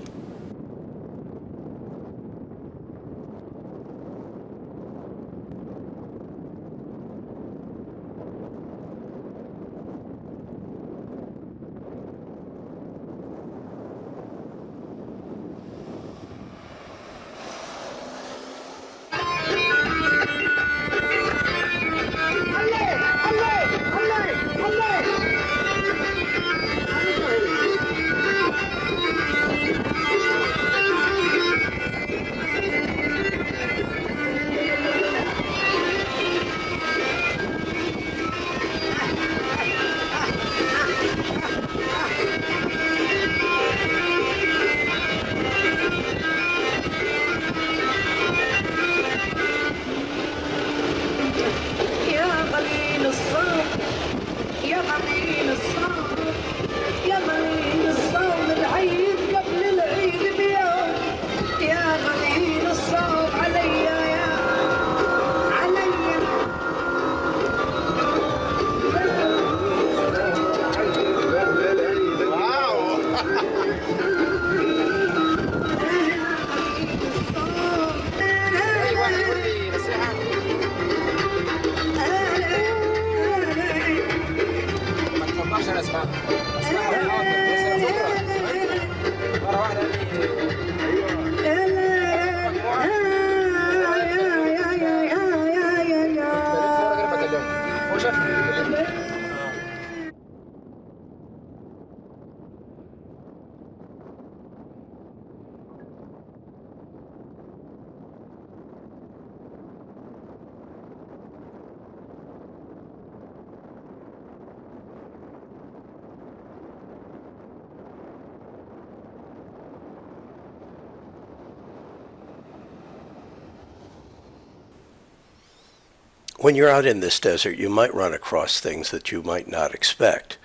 When you're out in this desert, you might run across things that you might not expect.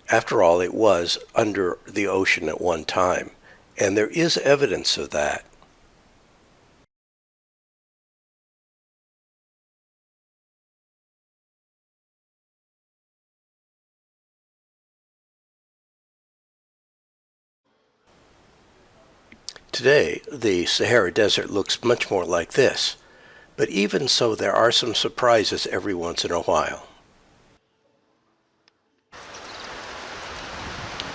After all, it was under the ocean at one time, and there is evidence of that. Today, the Sahara Desert looks much more like this, but even so, there are some surprises every once in a while.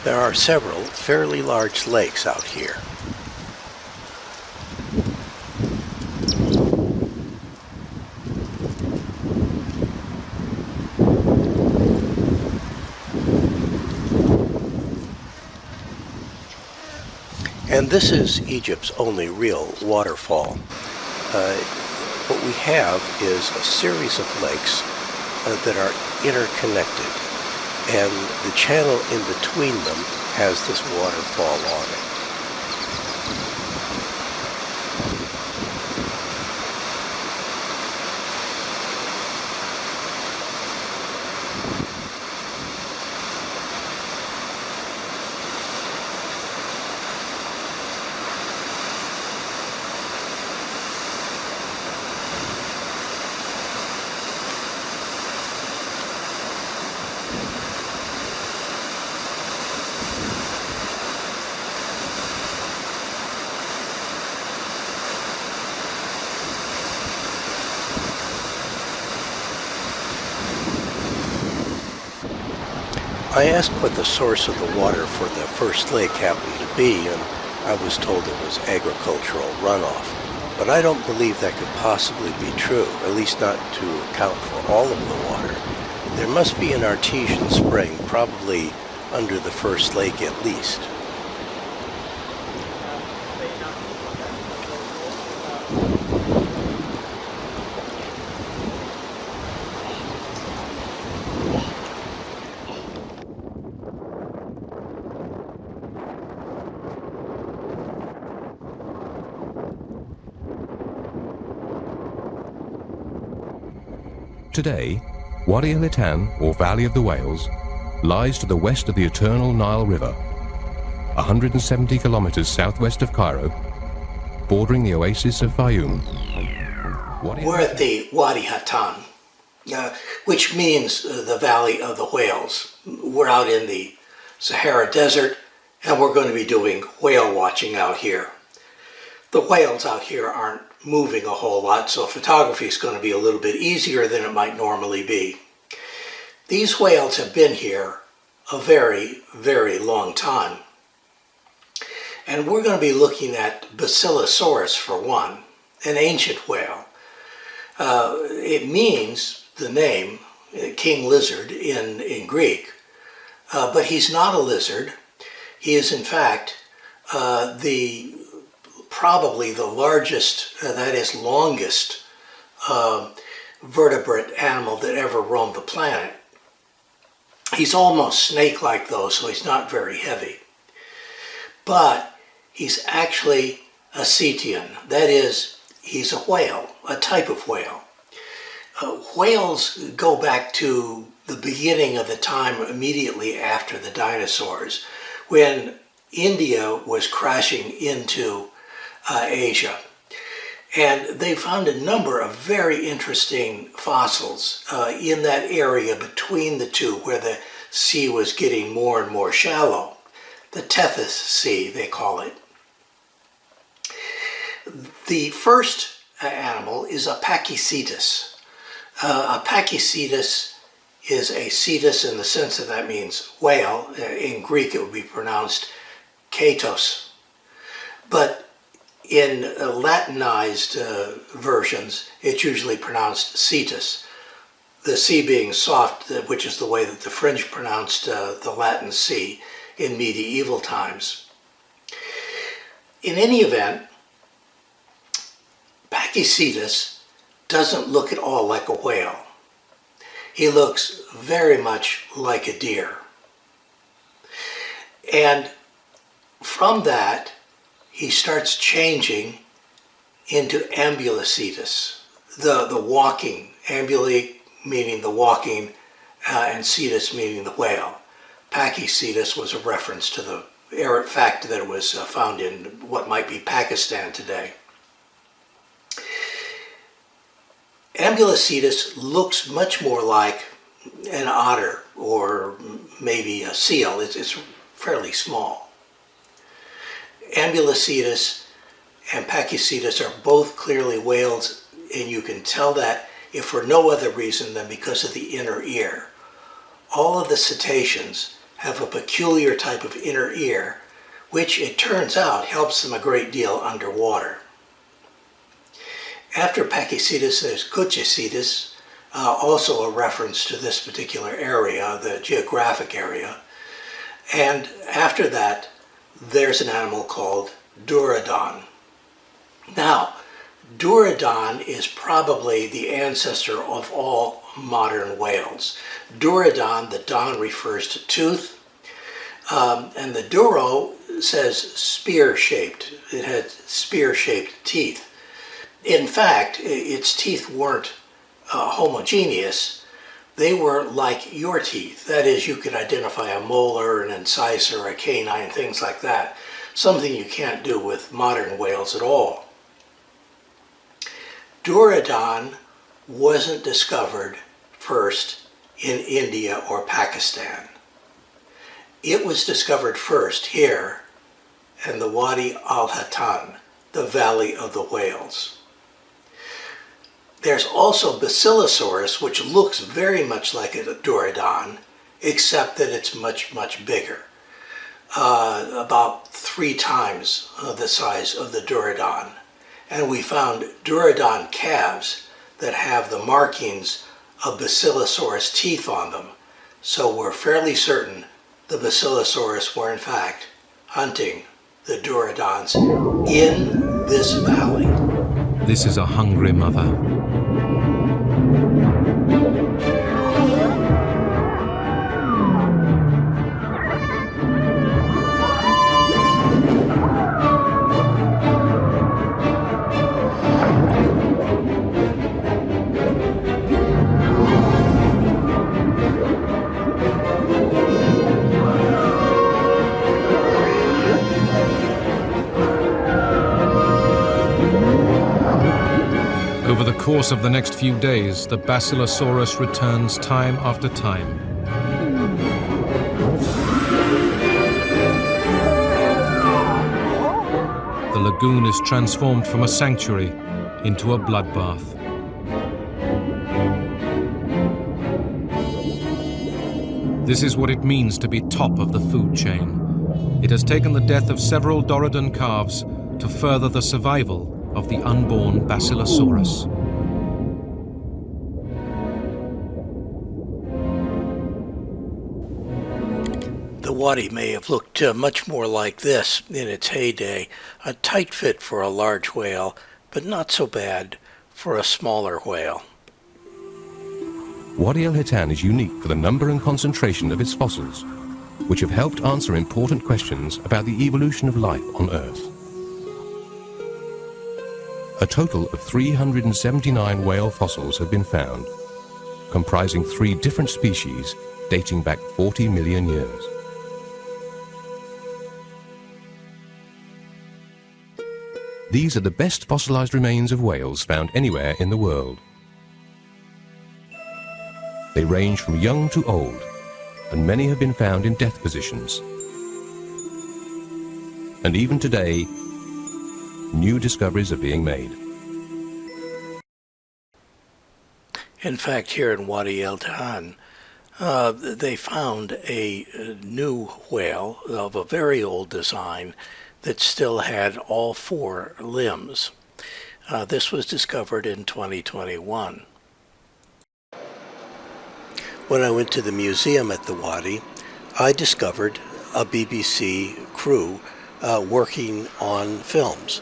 There are several fairly large lakes out here. And this is Egypt's only real waterfall. What we have is a series of lakes that are interconnected, and the channel in between them has this waterfall on it. I asked what the source of the water for the first lake happened to be, and I was told it was agricultural runoff. But I don't believe that could possibly be true, at least not to account for all of the water. There must be an artesian spring, probably under the first lake at least. Today, Wadi al-Itan, or Valley of the Whales, lies to the west of the eternal Nile River, 170 kilometers southwest of Cairo, bordering the oasis of Fayoum. We're at the Wadi Hatan, which means the Valley of the Whales. We're out in the Sahara Desert, and we're going to be doing whale watching out here. The whales out here aren't moving a whole lot, so photography is going to be a little bit easier than it might normally be. These whales have been here a very, very long time. And we're going to be looking at Basilosaurus for one, an ancient whale. It means, the name, king lizard in Greek, but he's not a lizard. He is in fact probably the largest, that is longest, vertebrate animal that ever roamed the planet. He's almost snake-like though, so he's not very heavy. But he's actually a cetacean. That is, he's a whale, a type of whale. Whales go back to the beginning of the time immediately after the dinosaurs, when India was crashing into Asia. And they found a number of very interesting fossils in that area between the two, where the sea was getting more and more shallow. The Tethys Sea, they call it. The first animal is a Pachycetus. A Pachycetus is a cetus in the sense that means whale. In Greek it would be pronounced katos. But in Latinized versions, it's usually pronounced cetus. The C being soft, which is the way that the French pronounced the Latin C in medieval times. In any event, Pachycetus doesn't look at all like a whale. He looks very much like a deer. And from that, he starts changing into Ambulocetus, the walking, ambuli meaning the walking, and cetus meaning the whale. Pachycetus was a reference to the fact that it was found in what might be Pakistan today. Ambulocetus looks much more like an otter or maybe a seal. It's fairly small. Ambulocetus and Pakicetus are both clearly whales, and you can tell that if for no other reason than because of the inner ear. All of the cetaceans have a peculiar type of inner ear, which it turns out helps them a great deal underwater. After Pakicetus, there's Kutchicetus, also a reference to this particular area, the geographic area. And after that, there's an animal called Dorudon. Now, Dorudon is probably the ancestor of all modern whales. Dorudon, the don refers to tooth, and the duro says spear-shaped. It had spear-shaped teeth. In fact, its teeth weren't homogeneous. They were like your teeth. That is, you could identify a molar, an incisor, a canine, things like that. Something you can't do with modern whales at all. Dorudon wasn't discovered first in India or Pakistan. It was discovered first here in the Wadi al-Hatan, the Valley of the Whales. There's also Basilosaurus, which looks very much like a Dorudon, except that it's much, much bigger. About 3 times the size of the Dorudon. And we found Dorudon calves that have the markings of Basilosaurus teeth on them. So we're fairly certain the Basilosaurus were in fact hunting the Dorudons in this valley. This is a hungry mother. Over the course of the next few days, the Basilosaurus returns time after time. The lagoon is transformed from a sanctuary into a bloodbath. This is what it means to be top of the food chain. It has taken the death of several Dorudon calves to further the survival of the unborn Basilosaurus. The wadi may have looked much more like this in its heyday, a tight fit for a large whale, but not so bad for a smaller whale. Wadi al-Hatan is unique for the number and concentration of its fossils, which have helped answer important questions about the evolution of life on Earth. A total of 379 whale fossils have been found, comprising 3 different species dating back 40 million years. These are the best fossilized remains of whales found anywhere in the world. They range from young to old, and many have been found in death positions. And even today, new discoveries are being made. In fact, here in Wadi al-Hatan, they found a new whale of a very old design that still had all 4 limbs. This was discovered in 2021. When I went to the museum at the Wadi, I discovered a BBC crew working on films.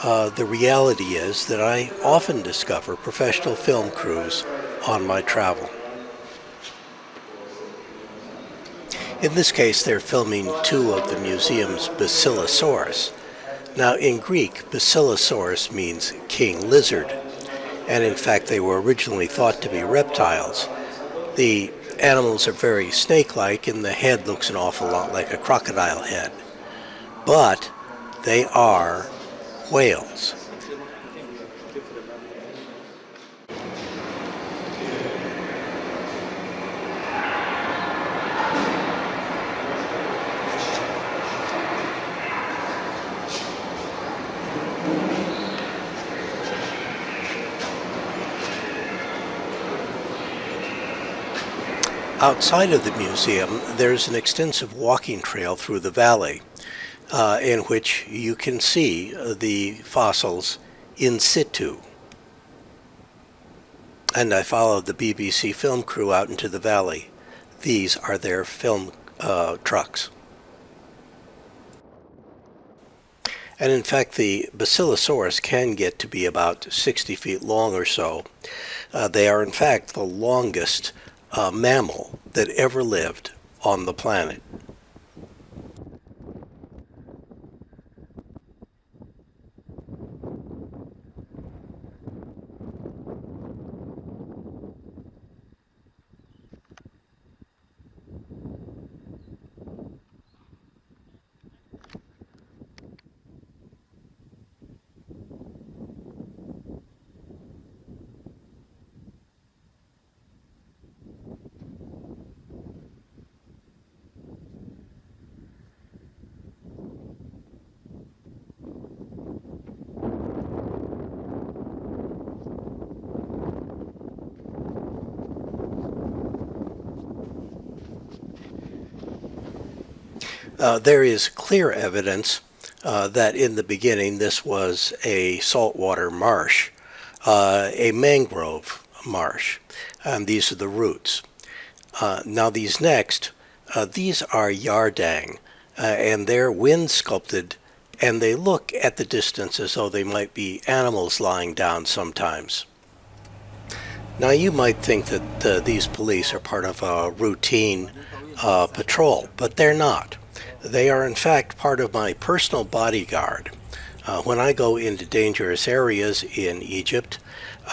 The reality is that I often discover professional film crews on my travel. In this case, they're filming 2 of the museum's Basilosaurus. Now, in Greek, Basilosaurus means king lizard, and in fact they were originally thought to be reptiles. The animals are very snake-like, and the head looks an awful lot like a crocodile head. But they are whales. Outside of the museum, there's an extensive walking trail through the valley in which you can see the fossils in situ. And I followed the BBC film crew out into the valley. These are their film trucks. And in fact, the Basilosaurus can get to be about 60 feet long or so. They are in fact the longest mammal that ever lived on the planet. There is clear evidence that in the beginning this was a saltwater marsh, a mangrove marsh, and these are the roots. Now these next, these are yardang, and they're wind sculpted, and they look at the distance as though they might be animals lying down sometimes. Now you might think that these police are part of a routine patrol, but they're not. They are in fact part of my personal bodyguard. When I go into dangerous areas in Egypt,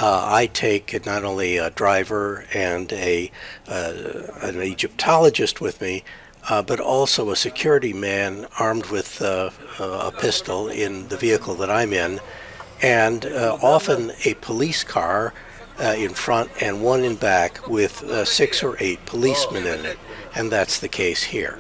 I take not only a driver and an Egyptologist with me, but also a security man armed with a pistol in the vehicle that I'm in, and often a police car in front and one in back with 6 or 8 policemen in it, and that's the case here.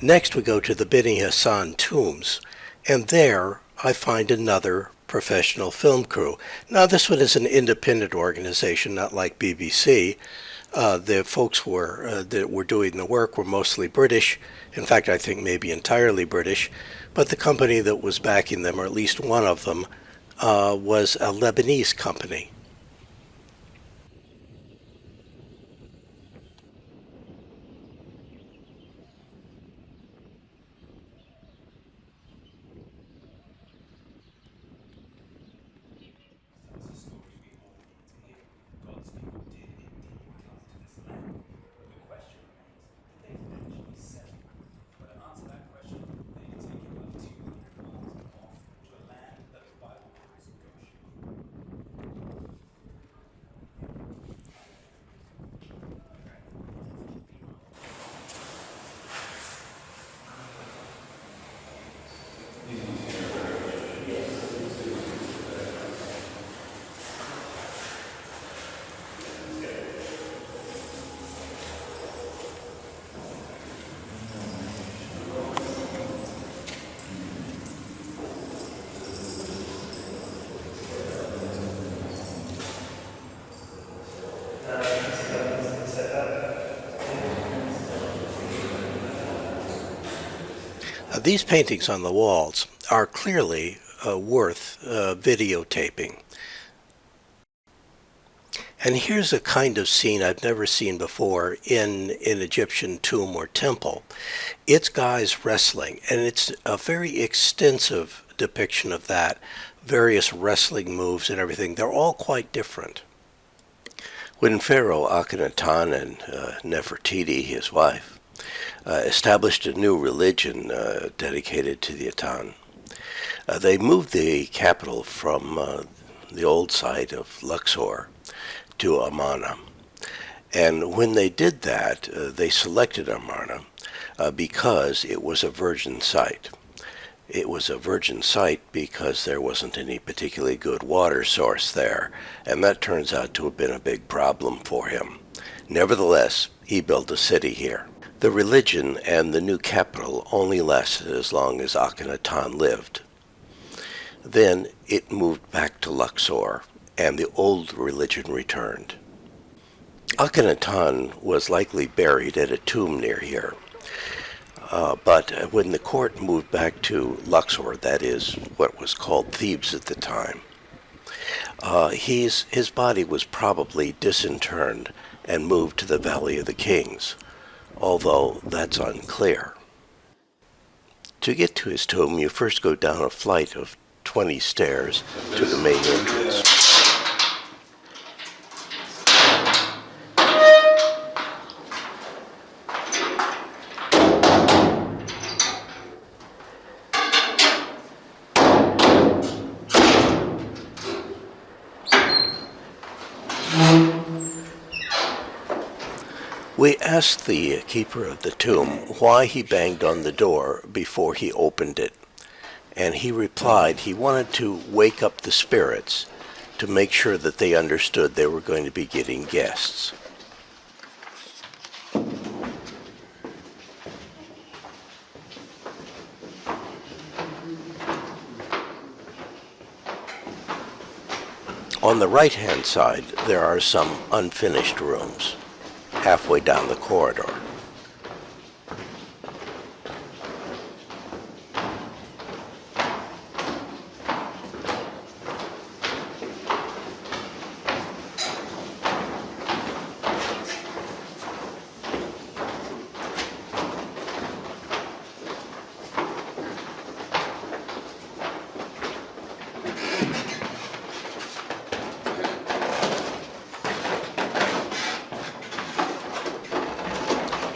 Next we go to the Beni Hassan tombs, and there I find another professional film crew. Now this one is an independent organization, not like BBC. The folks that were doing the work were mostly British, in fact I think maybe entirely British, but the company that was backing them, or at least one of them, was a Lebanese company. These paintings on the walls are clearly worth videotaping. And here's a kind of scene I've never seen before in an Egyptian tomb or temple. It's guys wrestling, and it's a very extensive depiction of that, various wrestling moves and everything. They're all quite different. When Pharaoh Akhennaten and Nefertiti, his wife, established a new religion dedicated to the Atan, they moved the capital from the old site of Luxor to Amarna. And when they did that, they selected Amarna because it was a virgin site. It was a virgin site because there wasn't any particularly good water source there, and that turns out to have been a big problem for him. Nevertheless, he built a city here. The religion and the new capital only lasted as long as Akhenaten lived. Then it moved back to Luxor, and the old religion returned. Akhennaten was likely buried at a tomb near here. But when the court moved back to Luxor, that is what was called Thebes at the time, his body was probably disinterred and moved to the Valley of the Kings, although that's unclear. To get to his tomb, you first go down a flight of 20 stairs to the main entrance. We asked the keeper of the tomb why he banged on the door before he opened it, and he replied he wanted to wake up the spirits to make sure that they understood they were going to be getting guests. On the right-hand side, there are some unfinished rooms halfway down the corridor.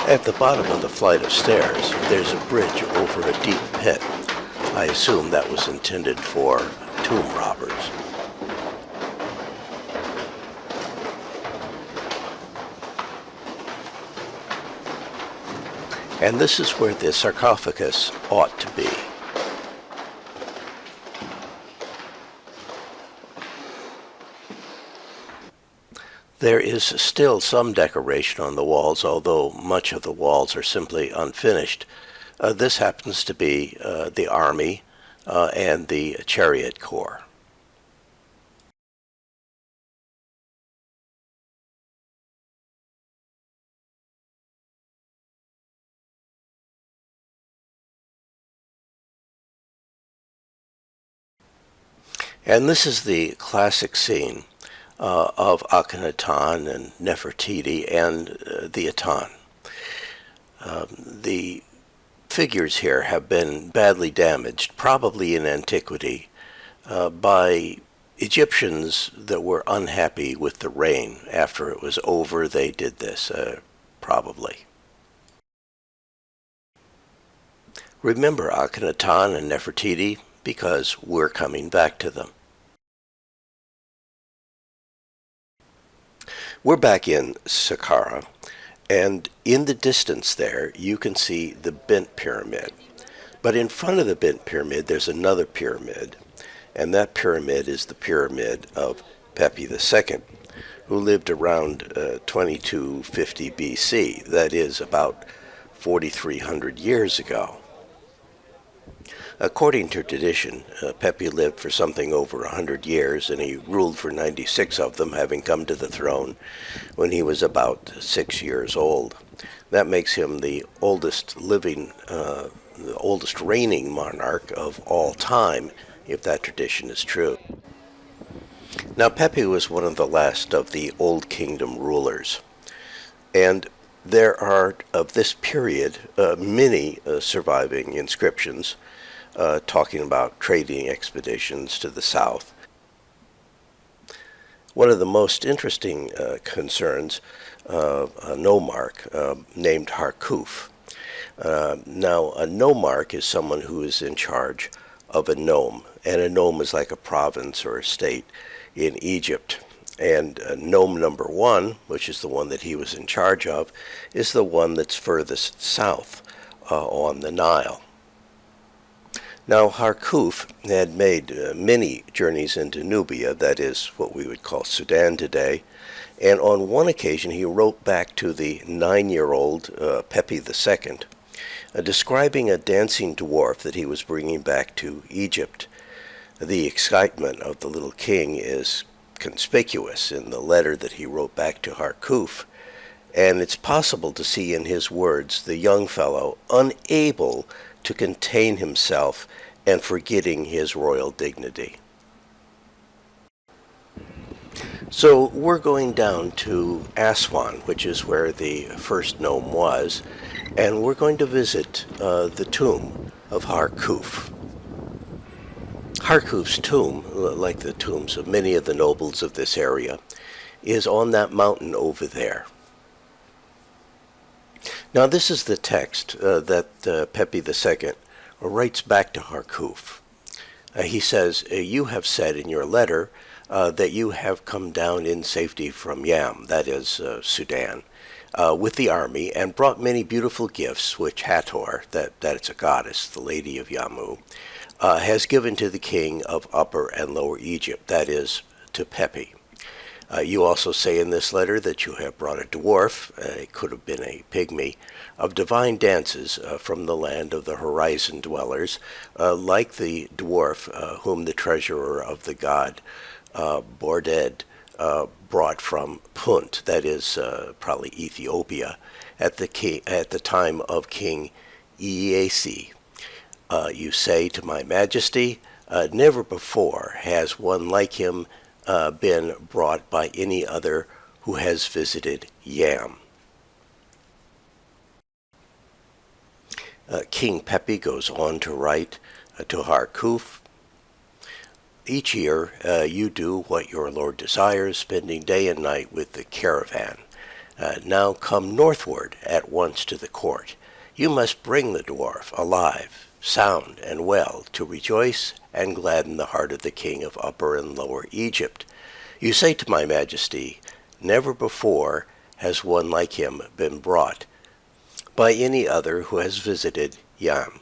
At the bottom of the flight of stairs, there's a bridge over a deep pit. I assume that was intended for tomb robbers. And this is where the sarcophagus ought to be. There is still some decoration on the walls, although much of the walls are simply unfinished. This happens to be the army and the chariot corps. And this is the classic scene of Akhennaten and Nefertiti and the Aten. The figures here have been badly damaged, probably in antiquity, by Egyptians that were unhappy with the rain. After it was over, they did this, probably. Remember Akhennaten and Nefertiti because we're coming back to them. We're back in Saqqara, and in the distance there you can see the bent pyramid. But in front of the bent pyramid there's another pyramid, and that pyramid is the pyramid of Pepi II, who lived around 2250 BC, that is about 4,300 years ago. According to tradition, Pepi lived for something over 100 years, and he ruled for 96 of them, having come to the throne when he was about 6 years old. That makes him the oldest living, the oldest reigning monarch of all time, if that tradition is true. Now, Pepi was one of the last of the Old Kingdom rulers, and there are, of this period, many surviving inscriptions talking about trading expeditions to the south. One of the most interesting concerns, a nomarch named Harkuf. Now, a nomarch is someone who is in charge of a nome, and a nome is like a province or a state in Egypt. And nome number 1, which is the one that he was in charge of, is the one that's furthest south on the Nile. Now, Harkuf had made many journeys into Nubia, that is what we would call Sudan today, and on one occasion he wrote back to the 9-year-old Pepi II, describing a dancing dwarf that he was bringing back to Egypt. The excitement of the little king is conspicuous in the letter that he wrote back to Harkuf, and it's possible to see in his words the young fellow unable to contain himself and forgetting his royal dignity. So we're going down to Aswan, which is where the first nome was, and we're going to visit the tomb of Harkuf. Harkuf's tomb, like the tombs of many of the nobles of this area, is on that mountain over there. Now this is the text that Pepi II writes back to Harkuf. He says, "You have said in your letter that you have come down in safety from Yam," that is Sudan, with the army, and brought many beautiful gifts which Hathor, that it's a goddess, the lady of Yamu, has given to the king of Upper and Lower Egypt, that is, to Pepi. You also say in this letter that you have brought a dwarf, it could have been a pygmy, of divine dances from the land of the horizon dwellers, like the dwarf whom the treasurer of the god Borded brought from Punt, that is probably Ethiopia, at the time of King Iesi. You say to my majesty, never before has one like him been brought by any other who has visited Yam. King Pepi goes on to write to Harkuf, "Each year you do what your lord desires, spending day and night with the caravan. Now come northward at once to the court. You must bring the dwarf alive, sound and well, to rejoice and gladden the heart of the king of Upper and Lower Egypt. You say to my majesty, never before has one like him been brought by any other who has visited Yam.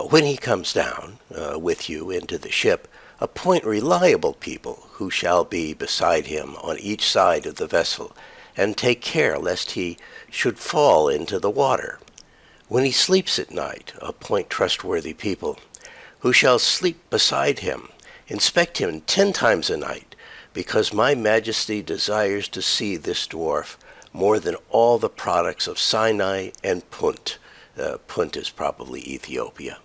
When he comes down with you into the ship, appoint reliable people who shall be beside him on each side of the vessel, and take care lest he should fall into the water. When he sleeps at night, appoint trustworthy people who shall sleep beside him. Inspect him 10 times a night, because my majesty desires to see this dwarf more than all the products of Sinai and Punt." Punt is probably Ethiopia.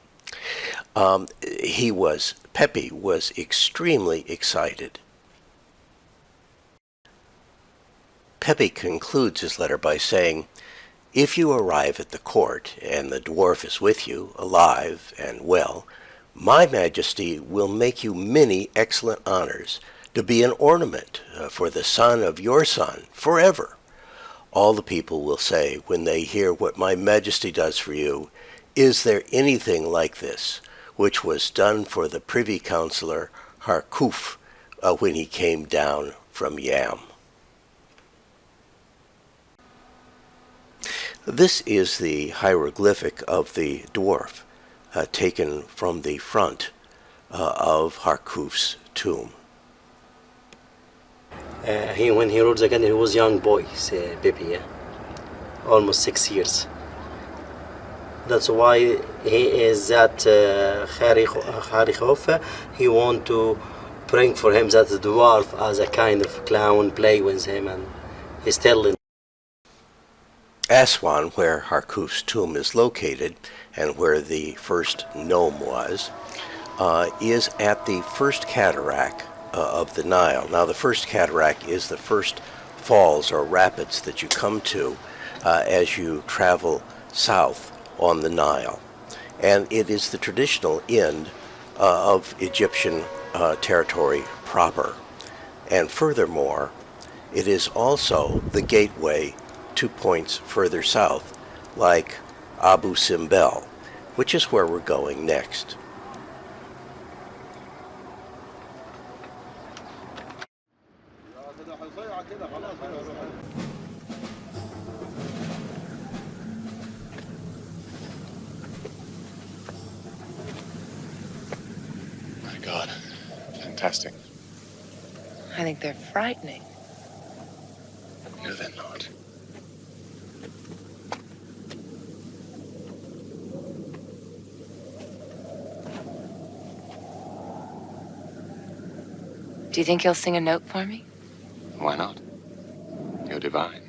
Pepi was extremely excited. Pepi concludes his letter by saying, "If you arrive at the court and the dwarf is with you, alive and well, my majesty will make you many excellent honors, to be an ornament for the son of your son forever. All the people will say when they hear what my majesty does for you, 'Is there anything like this, which was done for the privy councillor Harkuf when he came down from Yam?'" This is the hieroglyphic of the dwarf, taken from the front of Harkuf's tomb. When he ruled again, he was young boy, say Pepi, yeah? Almost 6 years. That's why he is at Harikhof. He want to bring for him that dwarf as a kind of clown, play with him, and he's still in. Aswan, where Harkuf's tomb is located, and where the first nome was, is at the first cataract of the Nile. Now, the first cataract is the first falls or rapids that you come to as you travel south on the Nile. And it is the traditional end of Egyptian territory proper. And furthermore, it is also the gateway to points further south, like Abu Simbel, which is where we're going next. My God, fantastic. I think they're frightening. No, they're not. Do you think he'll sing a note for me? Why not? You're divine.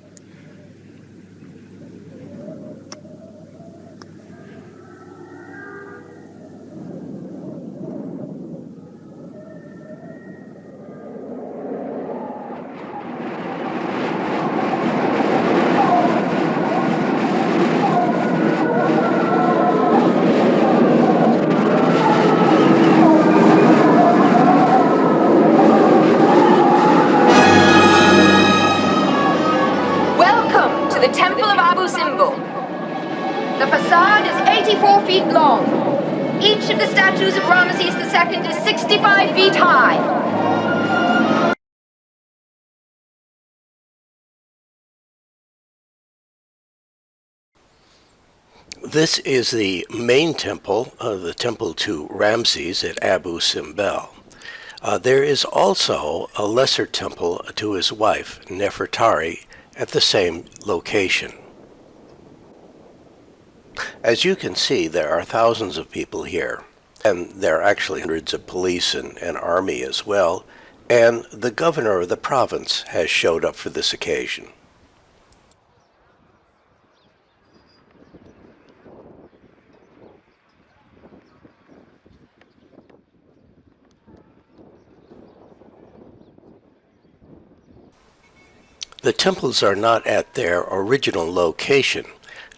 Welcome to the Temple of Abu Simbel. The facade is 84 feet long. Each of the statues of Ramses II is 65 feet high. This is the main temple, the temple to Ramses at Abu Simbel. There is also a lesser temple to his wife, Nefertari, at the same location. As you can see, there are thousands of people here, and there are actually hundreds of police and army as well, and the governor of the province has showed up for this occasion. The temples are not at their original location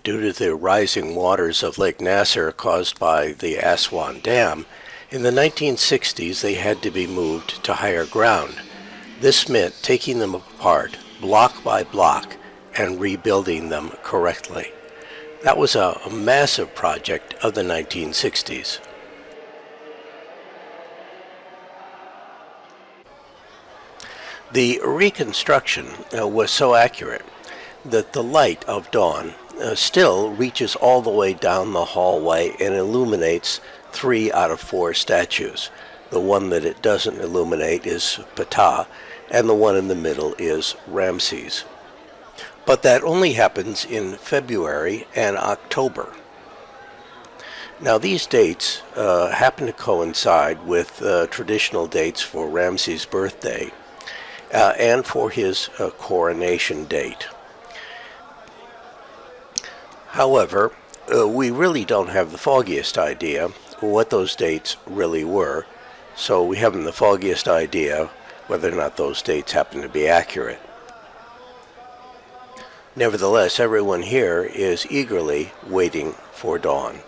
due to the rising waters of Lake Nasser caused by the Aswan Dam. In the 1960s, they had to be moved to higher ground. This meant taking them apart block by block and rebuilding them correctly. That was a massive project of the 1960s. The reconstruction was so accurate that the light of dawn still reaches all the way down the hallway and illuminates 3 out of 4 statues. The one that it doesn't illuminate is Ptah, and the one in the middle is Ramses. But that only happens in February and October. Now these dates happen to coincide with traditional dates for Ramses' birthday and for his coronation date. However, we really don't have the foggiest idea what those dates really were, so we haven't the foggiest idea whether or not those dates happen to be accurate. Nevertheless, everyone here is eagerly waiting for dawn.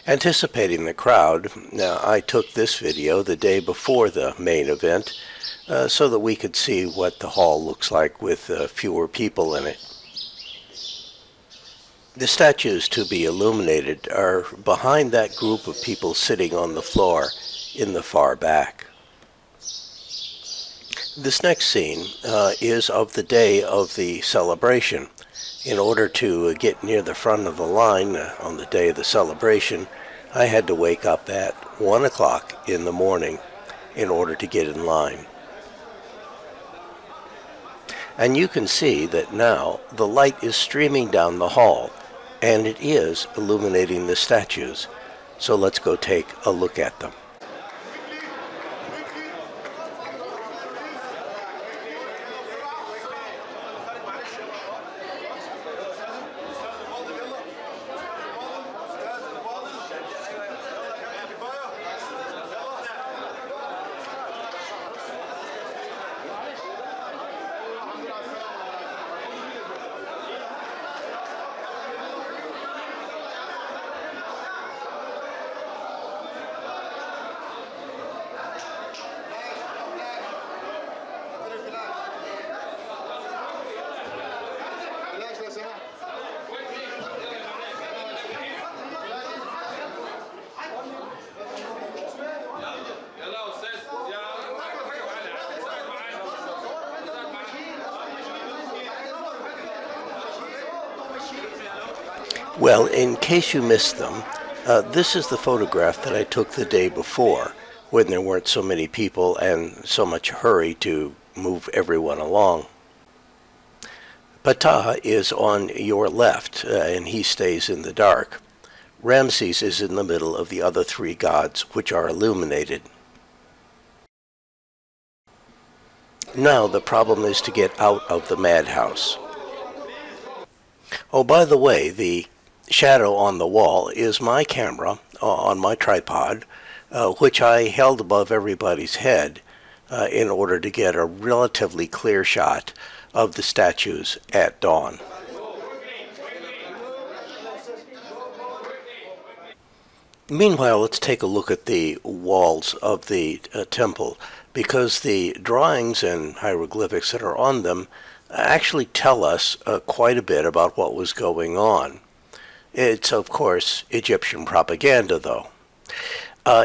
Anticipating the crowd, I took this video the day before the main event so that we could see what the hall looks like with fewer people in it. The statues to be illuminated are behind that group of people sitting on the floor in the far back. This next scene is of the day of the celebration. In order to get near the front of the line on the day of the celebration, I had to wake up at 1 o'clock in the morning in order to get in line. And you can see that now the light is streaming down the hall, and it is illuminating the statues. So let's go take a look at them. Well, in case you missed them, this is the photograph that I took the day before, when there weren't so many people and so much hurry to move everyone along. Ptah is on your left, and he stays in the dark. Ramses is in the middle of the other three gods, which are illuminated. Now the problem is to get out of the madhouse. Oh, by the way, the shadow on the wall is my camera on my tripod, which I held above everybody's head in order to get a relatively clear shot of the statues at dawn. Meanwhile, let's take a look at the walls of the temple, because the drawings and hieroglyphics that are on them actually tell us quite a bit about what was going on. It's, of course, Egyptian propaganda, though.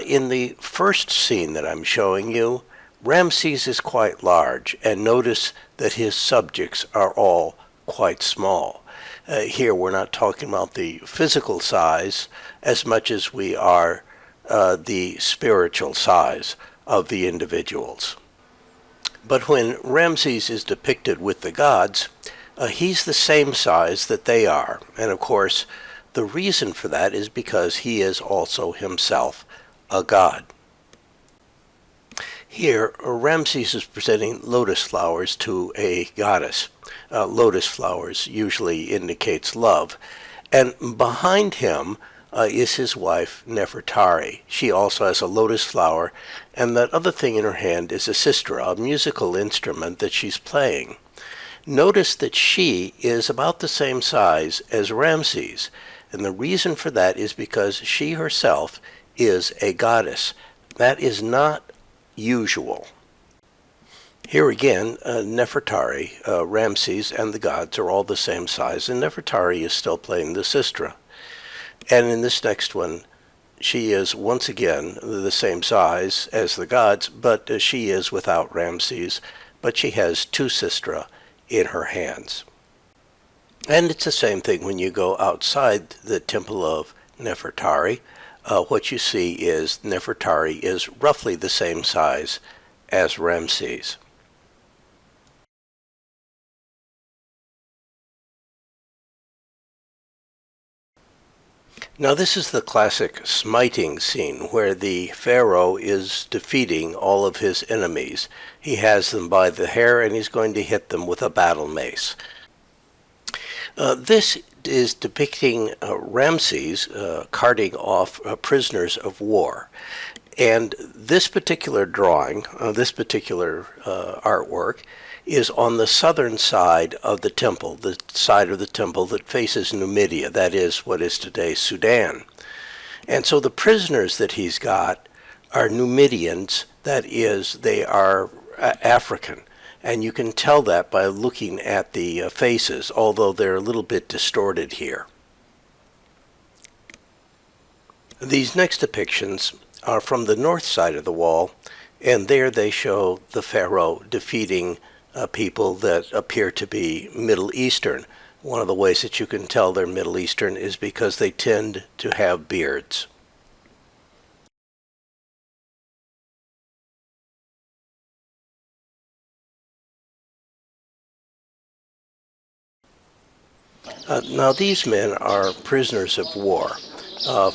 In the first scene that I'm showing you, Ramses is quite large, and notice that his subjects are all quite small. Here we're not talking about the physical size as much as we are the spiritual size of the individuals. But when Ramses is depicted with the gods, he's the same size that they are. And of course, the reason for that is because he is also himself a god. Here, Ramses is presenting lotus flowers to a goddess. Lotus flowers usually indicates love. And behind him is his wife, Nefertari. She also has a lotus flower, and that other thing in her hand is a sistra, a musical instrument that she's playing. Notice that she is about the same size as Ramses, and the reason for that is because she herself is a goddess. That is not usual. Here again, Nefertari, Ramses, and the gods are all the same size, and Nefertari is still playing the sistra. And in this next one, she is once again the same size as the gods, but she is without Ramses, but she has two sistra in her hands. And it's the same thing when you go outside the temple of Nefertari. What you see is Nefertari is roughly the same size as Ramses. Now this is the classic smiting scene where the pharaoh is defeating all of his enemies. He has them by the hair and he's going to hit them with a battle mace. This is depicting Ramses carting off prisoners of war. And this particular drawing, this particular artwork, is on the southern side of the temple, the side of the temple that faces Numidia, that is what is today Sudan. And so the prisoners that he's got are Numidians, that is, they are African. And you can tell that by looking at the faces, although they're a little bit distorted here. These next depictions are from the north side of the wall, and there they show the pharaoh defeating people that appear to be Middle Eastern. One of the ways that you can tell they're Middle Eastern is because they tend to have beards. Now these men are prisoners of war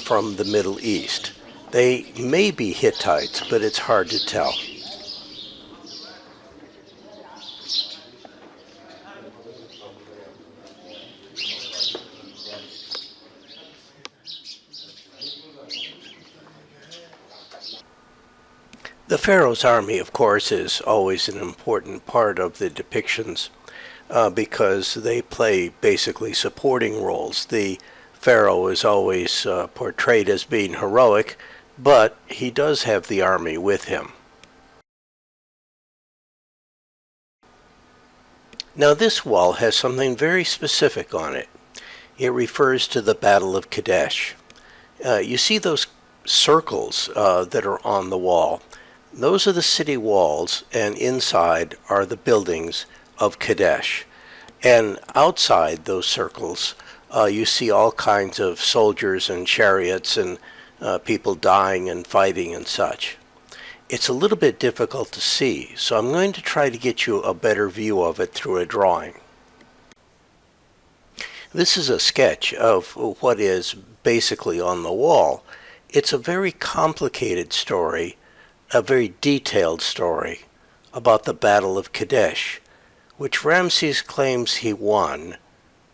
from the Middle East. They may be Hittites, but it's hard to tell. The pharaoh's army, of course, is always an important part of the depictions because they play basically supporting roles. The pharaoh is always portrayed as being heroic, but he does have the army with him. Now this wall has something very specific on it. It refers to the Battle of Kadesh. You see those circles that are on the wall. Those are the city walls, and inside are the buildings of Kadesh. And outside those circles you see all kinds of soldiers and chariots and people dying and fighting and such. It's a little bit difficult to see, so I'm going to try to get you a better view of it through a drawing. This is a sketch of what is basically on the wall. It's a very complicated story, a very detailed story about the Battle of Kadesh, which Ramses claims he won,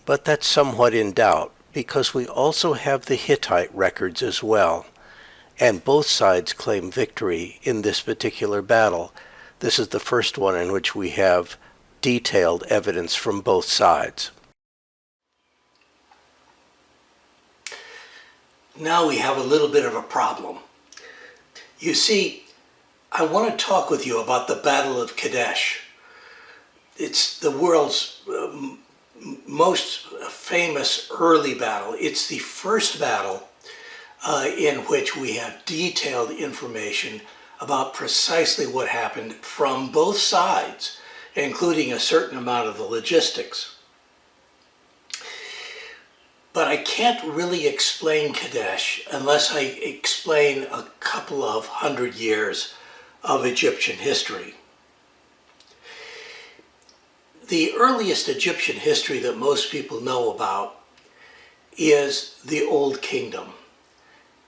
but that's somewhat in doubt because we also have the Hittite records as well, and both sides claim victory in this particular battle. This is the first one in which we have detailed evidence from both sides. Now we have a little bit of a problem. You see, I want to talk with you about the Battle of Kadesh. It's the world's most famous early battle. It's the first battle in which we have detailed information about precisely what happened from both sides, including a certain amount of the logistics. But I can't really explain Kadesh unless I explain a couple of hundred years of Egyptian history. The earliest Egyptian history that most people know about is the Old Kingdom.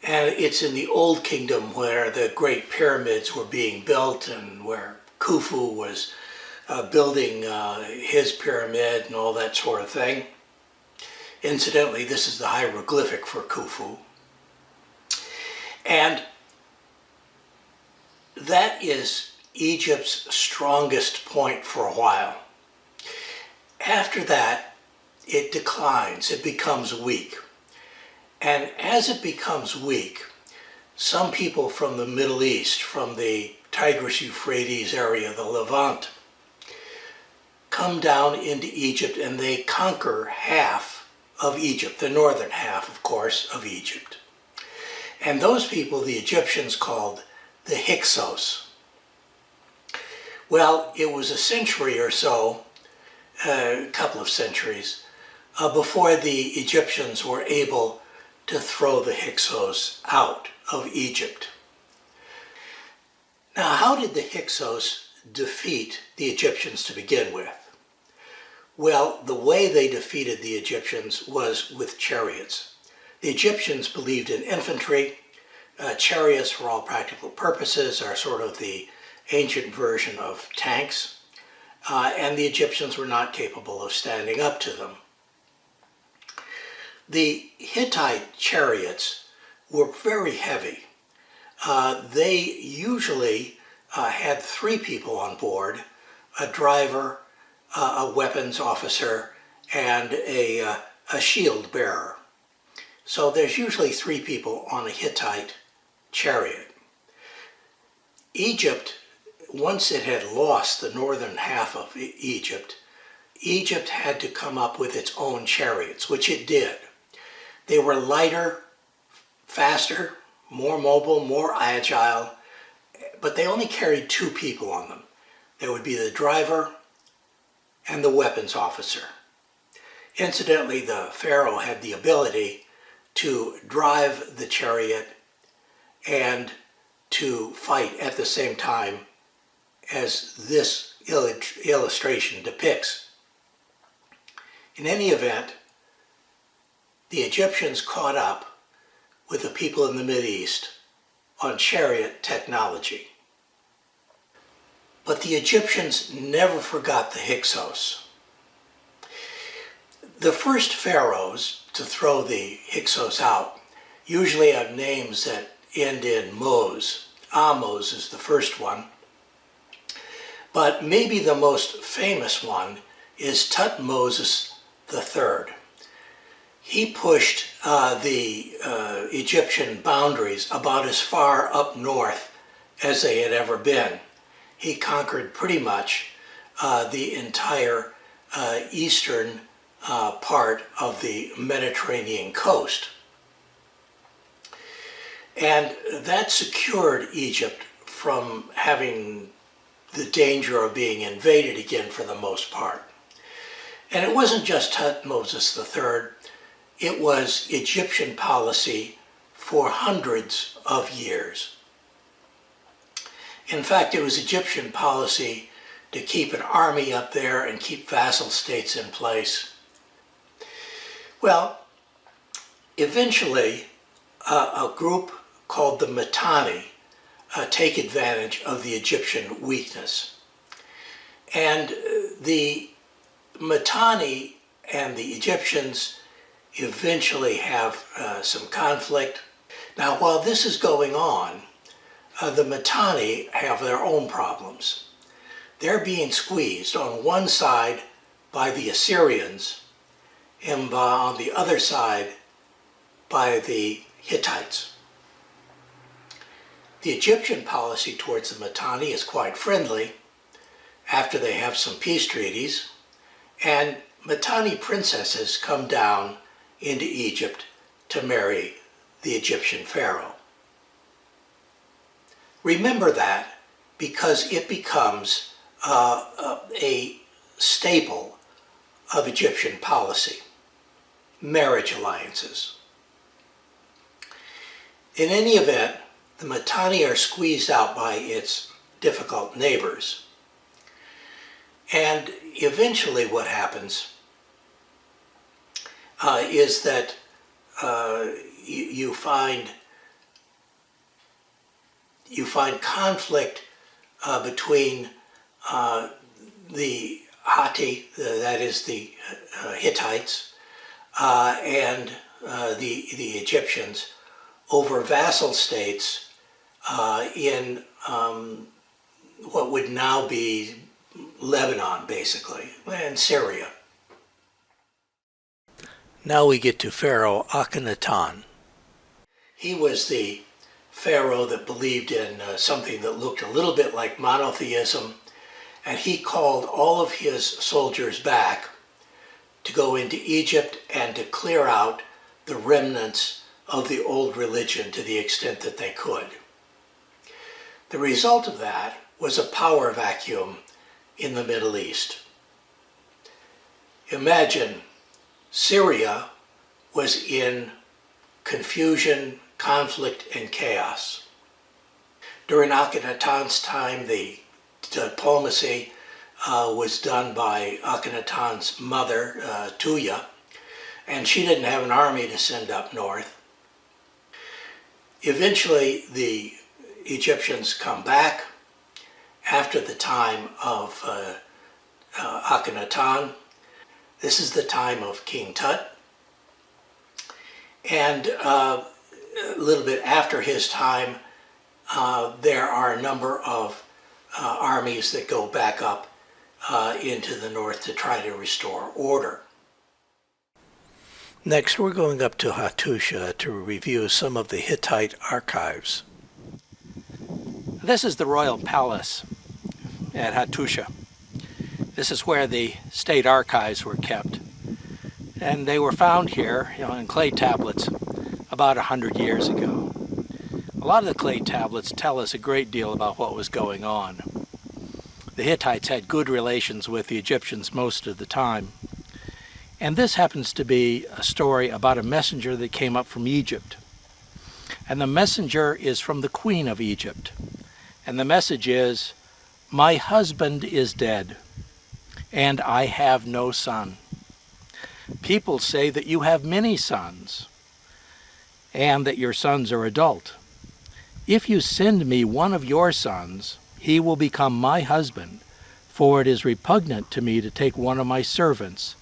And it's in the Old Kingdom where the Great Pyramids were being built and where Khufu was building his pyramid and all that sort of thing. Incidentally, this is the hieroglyphic for Khufu. And that is Egypt's strongest point for a while. After that, it declines, it becomes weak. And as it becomes weak, some people from the Middle East, from the Tigris-Euphrates area, the Levant, come down into Egypt and they conquer half of Egypt, the northern half, of course, of Egypt. And those people, the Egyptians called the Hyksos. Well, it was a century or so, a couple of centuries, before the Egyptians were able to throw the Hyksos out of Egypt. Now, how did the Hyksos defeat the Egyptians to begin with? Well, the way they defeated the Egyptians was with chariots. The Egyptians believed in infantry. Chariots, for all practical purposes, are sort of the ancient version of tanks, and the Egyptians were not capable of standing up to them. The Hittite chariots were very heavy. They usually had 3 people on board, a driver, a weapons officer, and a shield bearer. So there's usually 3 people on a Hittite chariot. Egypt, once it had lost the northern half of Egypt, Egypt had to come up with its own chariots, which it did. They were lighter, faster, more mobile, more agile, but they only carried 2 people on them. There would be the driver and the weapons officer. Incidentally, the pharaoh had the ability to drive the chariot and to fight at the same time as this illustration depicts. In any event, the Egyptians caught up with the people in the Mideast on chariot technology. But the Egyptians never forgot the Hyksos. The first pharaohs to throw the Hyksos out usually have names that end in Mose. Ahmose is the first one. But maybe the most famous one is Tutmosis III. He pushed the Egyptian boundaries about as far up north as they had ever been. He conquered pretty much the entire eastern part of the Mediterranean coast. And that secured Egypt from having the danger of being invaded again for the most part. And it wasn't just Tutmosis III. it was Egyptian policy for hundreds of years. In fact, it was Egyptian policy to keep an army up there and keep vassal states in place. Well, eventually, a group called the Mitanni take advantage of the Egyptian weakness. And the Mitanni and the Egyptians eventually have some conflict. Now, while this is going on, the Mitanni have their own problems. They're being squeezed on one side by the Assyrians and on the other side by the Hittites. The Egyptian policy towards the Mitanni is quite friendly after they have some peace treaties, and Mitanni princesses come down into Egypt to marry the Egyptian pharaoh. Remember that because it becomes a staple of Egyptian policy, marriage alliances. In any event, the Mitanni are squeezed out by its difficult neighbors. And eventually what happens is that you find conflict between the Hatti, that is the Hittites, and the Egyptians over vassal states in what would now be Lebanon, basically, and Syria. Now we get to Pharaoh Akhennaten. He was the pharaoh that believed in something that looked a little bit like monotheism, and he called all of his soldiers back to go into Egypt and to clear out the remnants of the old religion to the extent that they could. The result of that was a power vacuum in the Middle East. Imagine Syria was in confusion, conflict, and chaos. During Akhenaten's time, the diplomacy was done by Akhenaten's mother, Tuya, and she didn't have an army to send up north. Eventually, the Egyptians come back after the time of Akhenaten. This is the time of King Tut. And a little bit after his time, there are a number of armies that go back up into the north to try to restore order. Next, we're going up to Hattusha to review some of the Hittite archives. This is the royal palace at Hattusha. This is where the state archives were kept. And they were found here, in clay tablets about 100 years ago. A lot of the clay tablets tell us a great deal about what was going on. The Hittites had good relations with the Egyptians most of the time. And this happens to be a story about a messenger that came up from Egypt. And the messenger is from the Queen of Egypt. And the message is, "My husband is dead, and I have no son. People say that you have many sons, and that your sons are adult. If you send me one of your sons, he will become my husband, for it is repugnant to me to take one of my servants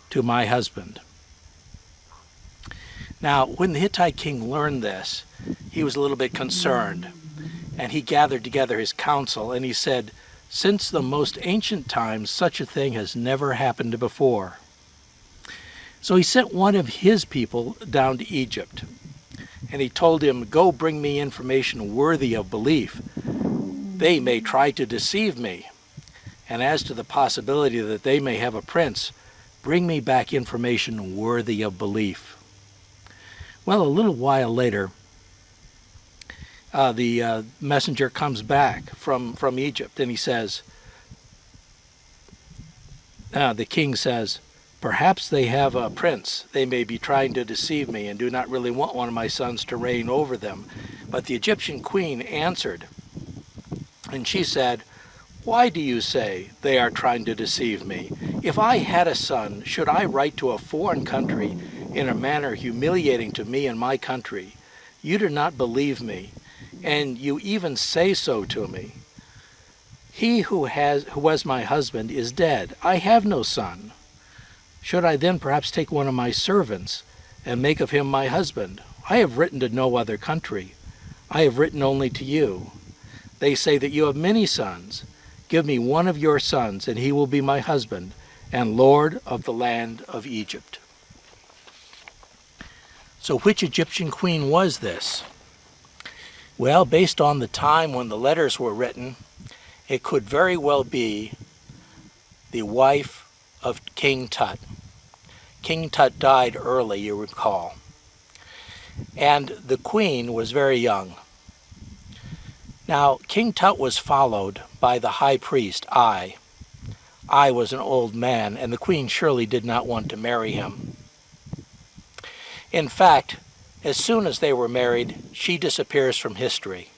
to my husband." Now, when the Hittite king learned this, he was a little bit concerned, and he gathered together his council, and he said, "Since the most ancient times, such a thing has never happened before." So he sent one of his people down to Egypt, and he told him, "Go bring me information worthy of belief. They may try to deceive me, and as to the possibility that they may have a prince, bring me back information worthy of belief." Well, a little while later, the messenger comes back from Egypt, and he says, the king says, Perhaps they have a prince. They may be trying to deceive me and do not really want one of my sons to reign over them. But the Egyptian queen answered, and she said, "Why do you say they are trying to deceive me? If I had a son, should I write to a foreign country in a manner humiliating to me and my country? You do not believe me, and you even say so to me. He who was my husband is dead. I have no son. Should I then perhaps take one of my servants and make of him my husband? I have written to no other country. I have written only to you. They say that you have many sons. Give me one of your sons, and he will be my husband, and lord of the land of Egypt." So which Egyptian queen was this? Well, based on the time when the letters were written, it could very well be the wife of King Tut. King Tut died early, you recall. And the queen was very young. Now, King Tut was followed by the high priest, Ai. Ai was an old man, and the queen surely did not want to marry him. In fact, as soon as they were married, she disappears from history.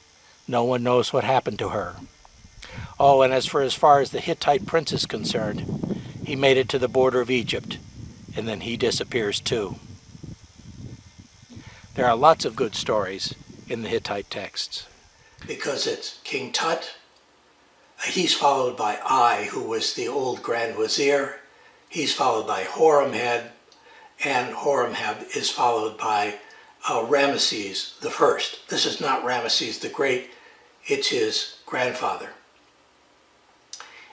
No one knows what happened to her. Oh, and as far as the Hittite prince is concerned, he made it to the border of Egypt, and then he disappears too. There are lots of good stories in the Hittite texts. Because it's King Tut, he's followed by Ai, who was the old Grand Vizier. He's followed by Horemheb, and Horemheb is followed by Ramesses the First. This is not Ramesses the Great, it's his grandfather.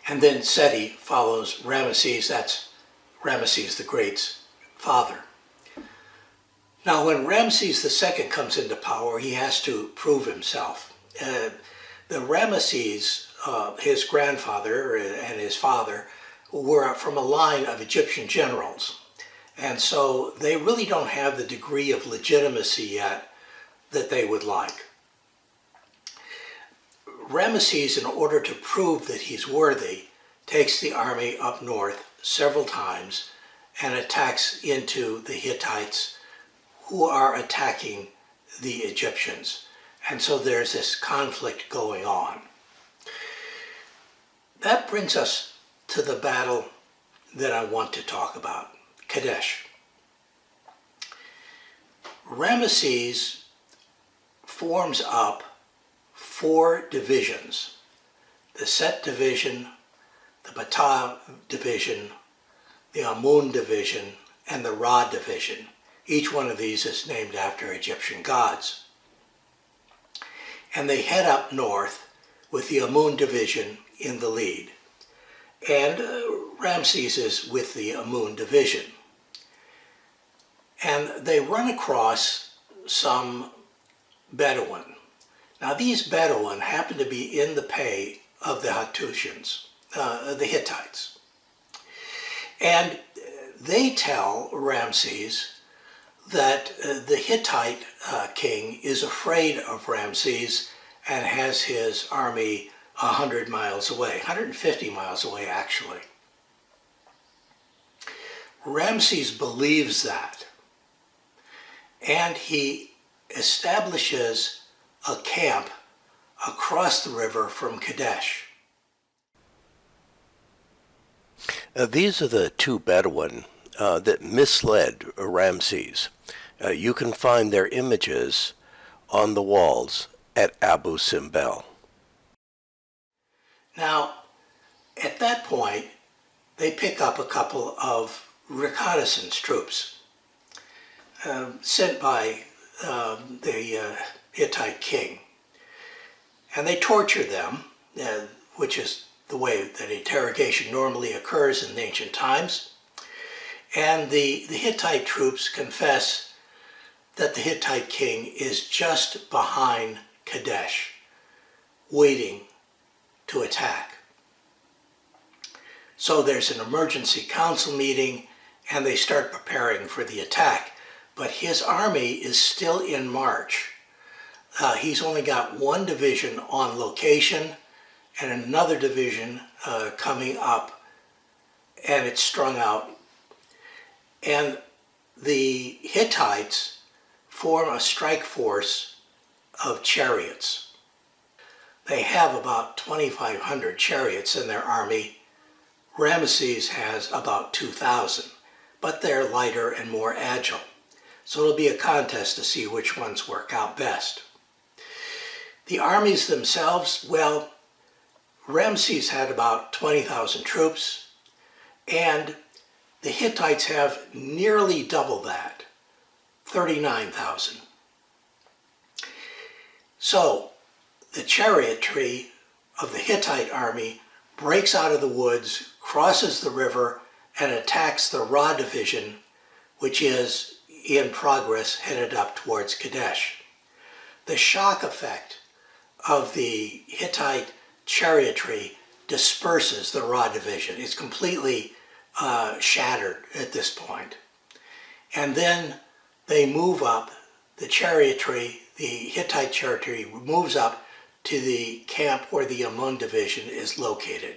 And then Seti follows Ramesses, that's Ramesses the Great's father. Now when Ramses II comes into power, he has to prove himself. The Ramesses, his grandfather and his father, were from a line of Egyptian generals. And so they really don't have the degree of legitimacy yet that they would like. Ramesses, in order to prove that he's worthy, takes the army up north several times and attacks into the Hittites who are attacking the Egyptians. And so there's this conflict going on. That brings us to the battle that I want to talk about, Kadesh. Ramesses forms up 4 divisions: the Set division, the Ptah division, the Amun division, and the Ra division. Each one of these is named after Egyptian gods. And they head up north with the Amun division in the lead. And Ramses is with the Amun division. And they run across some Bedouin. Now these Bedouin happen to be in the pay of the Hattusians, the Hittites. And they tell Ramses that the Hittite king is afraid of Ramses and has his army 100 miles away, 150 miles away actually. Ramses believes that, and he establishes a camp across the river from Kadesh. These are the 2 Bedouin that misled Ramses. You can find their images on the walls at Abu Simbel. Now, at that point, they pick up a couple of reconnaissance troops sent by the Hittite king. And they torture them, which is the way that interrogation normally occurs in ancient times. And the Hittite troops confess that the Hittite king is just behind Kadesh, waiting to attack. So there's an emergency council meeting, and they start preparing for the attack. But his army is still in march. He's only got 1 division on location and another division coming up, and it's strung out. And the Hittites form a strike force of chariots. They have about 2,500 chariots in their army. Ramses has about 2,000, but they're lighter and more agile. So it'll be a contest to see which ones work out best. The armies themselves, well, Ramses had about 20,000 troops, and the Hittites have nearly double that, 39,000. So the chariotry of the Hittite army breaks out of the woods, crosses the river, and attacks the Ra division, which is in progress headed up towards Kadesh. The shock effect of the Hittite chariotry disperses the Ra division. It's completely shattered at this point. And then they move up, the Hittite chariotry moves up to the camp where the Amun division is located.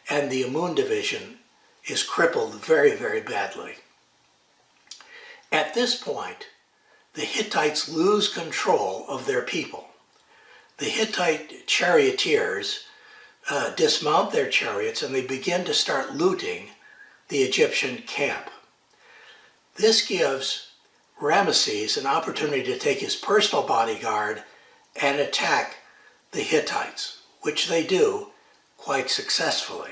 And the Amun division is crippled very, very badly. At this point, the Hittites lose control of their people. The Hittite charioteers dismount their chariots and they begin to start looting the Egyptian camp. This gives Ramesses an opportunity to take his personal bodyguard and attack the Hittites, which they do quite successfully.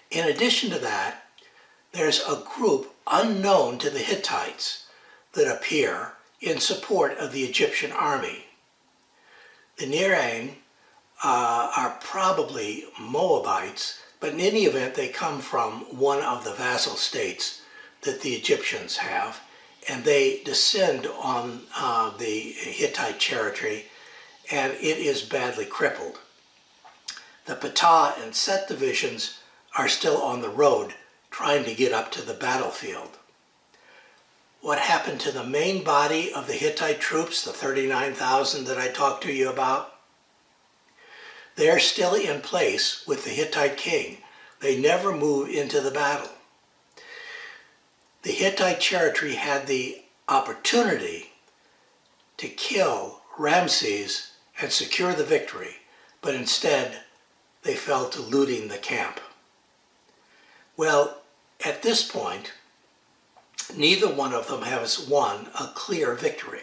In addition to that, there's a group unknown to the Hittites that appear in support of the Egyptian army. The Nirain are probably Moabites, but in any event, they come from one of the vassal states that the Egyptians have, and they descend on the Hittite chariotry, and it is badly crippled. The Ptah and Set divisions are still on the road trying to get up to the battlefield. What happened to the main body of the Hittite troops, the 39,000 that I talked to you about? They're still in place with the Hittite king. They never move into the battle. The Hittite chariotry had the opportunity to kill Ramses and secure the victory, but instead they fell to looting the camp. Well, at this point, neither one of them has won a clear victory.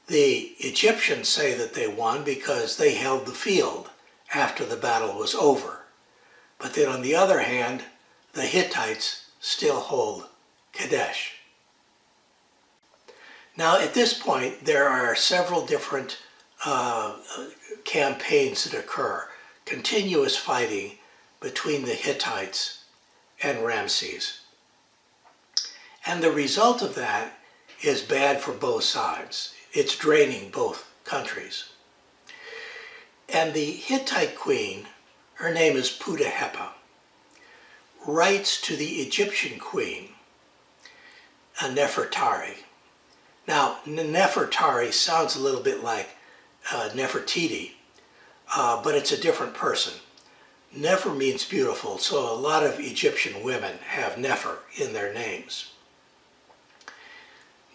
The Egyptians say that they won because they held the field after the battle was over. But then on the other hand, the Hittites still hold Kadesh. Now at this point, there are several different campaigns that occur, continuous fighting between the Hittites and Ramses. And the result of that is bad for both sides. It's draining both countries. And the Hittite queen, her name is Pudahepa, writes to the Egyptian queen, Nefertari. Now, Nefertari sounds a little bit like Nefertiti, but it's a different person. Nefer means beautiful, so a lot of Egyptian women have Nefer in their names.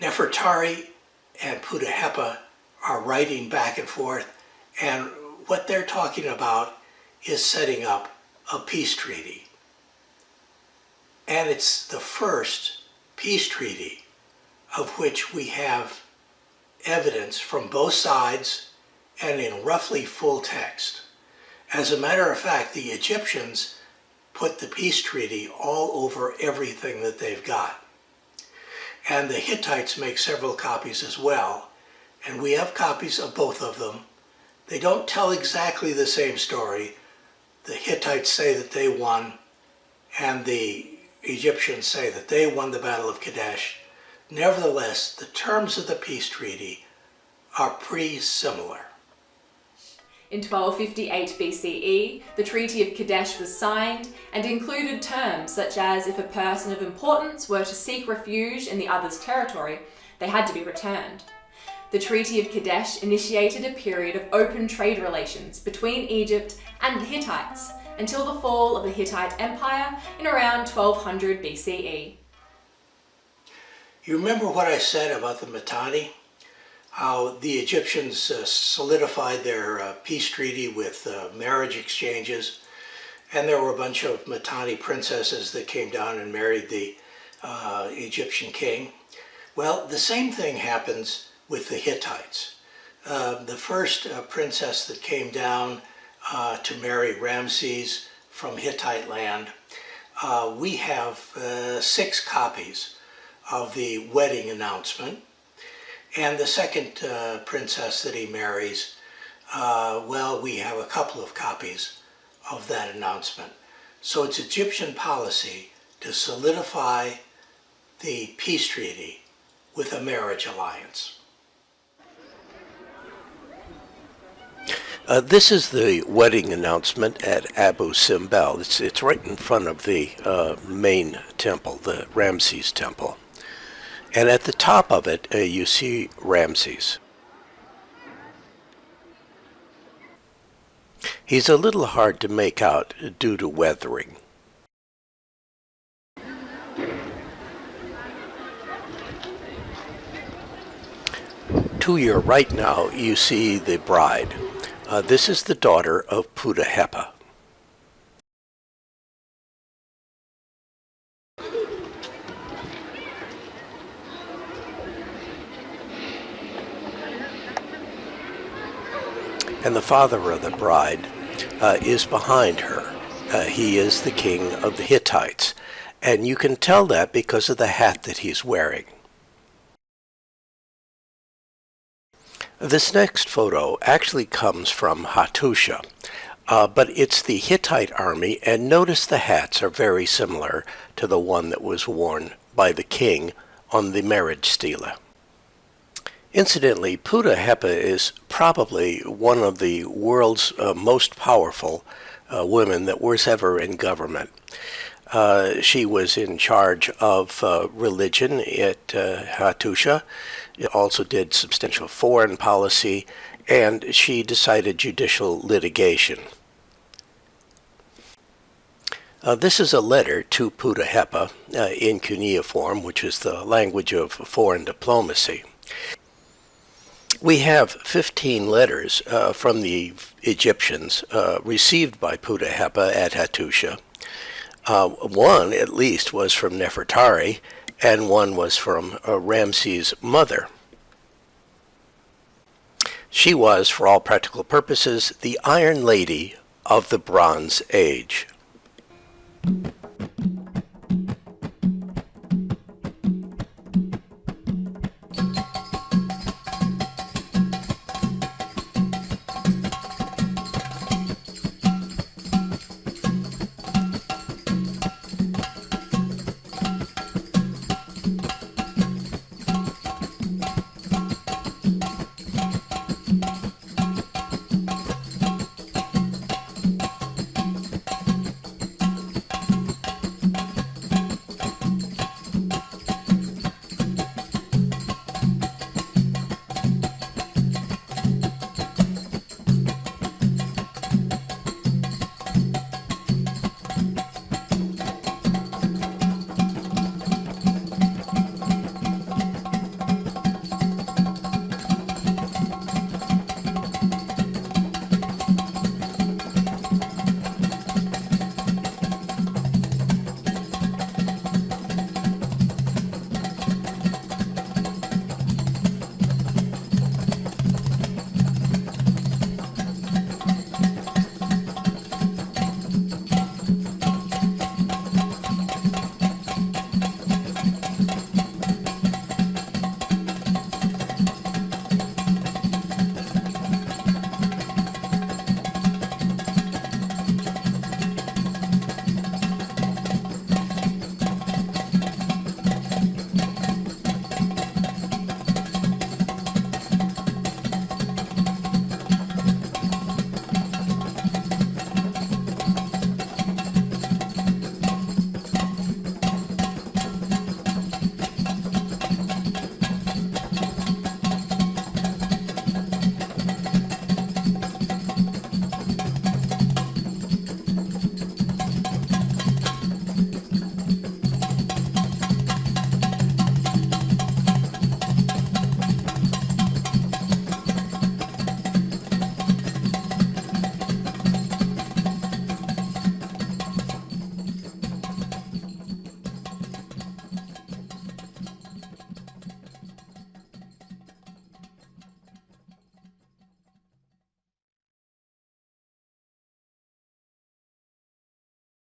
Nefertari and Pudahepa are writing back and forth, and what they're talking about is setting up a peace treaty. And it's the first peace treaty of which we have evidence from both sides and in roughly full text. As a matter of fact, the Egyptians put the peace treaty all over everything that they've got. And the Hittites make several copies as well, and we have copies of both of them. They don't tell exactly the same story. The Hittites say that they won, and the Egyptians say that they won the Battle of Kadesh. Nevertheless, the terms of the peace treaty are pretty similar. In 1258 BCE, the Treaty of Kadesh was signed and included terms such as if a person of importance were to seek refuge in the other's territory, they had to be returned. The Treaty of Kadesh initiated a period of open trade relations between Egypt and the Hittites, until the fall of the Hittite Empire in around 1200 BCE. You remember what I said about the Mitanni? How the Egyptians solidified their peace treaty with marriage exchanges, and there were a bunch of Mitanni princesses that came down and married the Egyptian king. Well, the same thing happens with the Hittites. The first princess that came down to marry Ramses from Hittite land, we have 6 copies of the wedding announcement. And the second princess that he marries, well, we have a couple of copies of that announcement. So it's Egyptian policy to solidify the peace treaty with a marriage alliance. This is the wedding announcement at Abu Simbel. It's right in front of the main temple, the Ramses temple. And at the top of it, you see Ramses. He's a little hard to make out due to weathering. To your right now, you see the bride. This is the daughter of Ptah. And the father of the bride is behind her. He is the king of the Hittites. And you can tell that because of the hat that he's wearing. This next photo actually comes from Hattusha, but it's the Hittite army, and notice the hats are very similar to the one that was worn by the king on the marriage stela. Incidentally, Ptah is probably one of the world's most powerful women that was ever in government. She was in charge of religion at Hattusha. It also did substantial foreign policy, and she decided judicial litigation. This is a letter to Ptah in cuneiform, which is the language of foreign diplomacy. We have 15 letters from the Egyptians received by Ptah at Hattusha. One, at least, was from Nefertari, and one was from Ramses' mother. She was, for all practical purposes, the Iron Lady of the Bronze Age.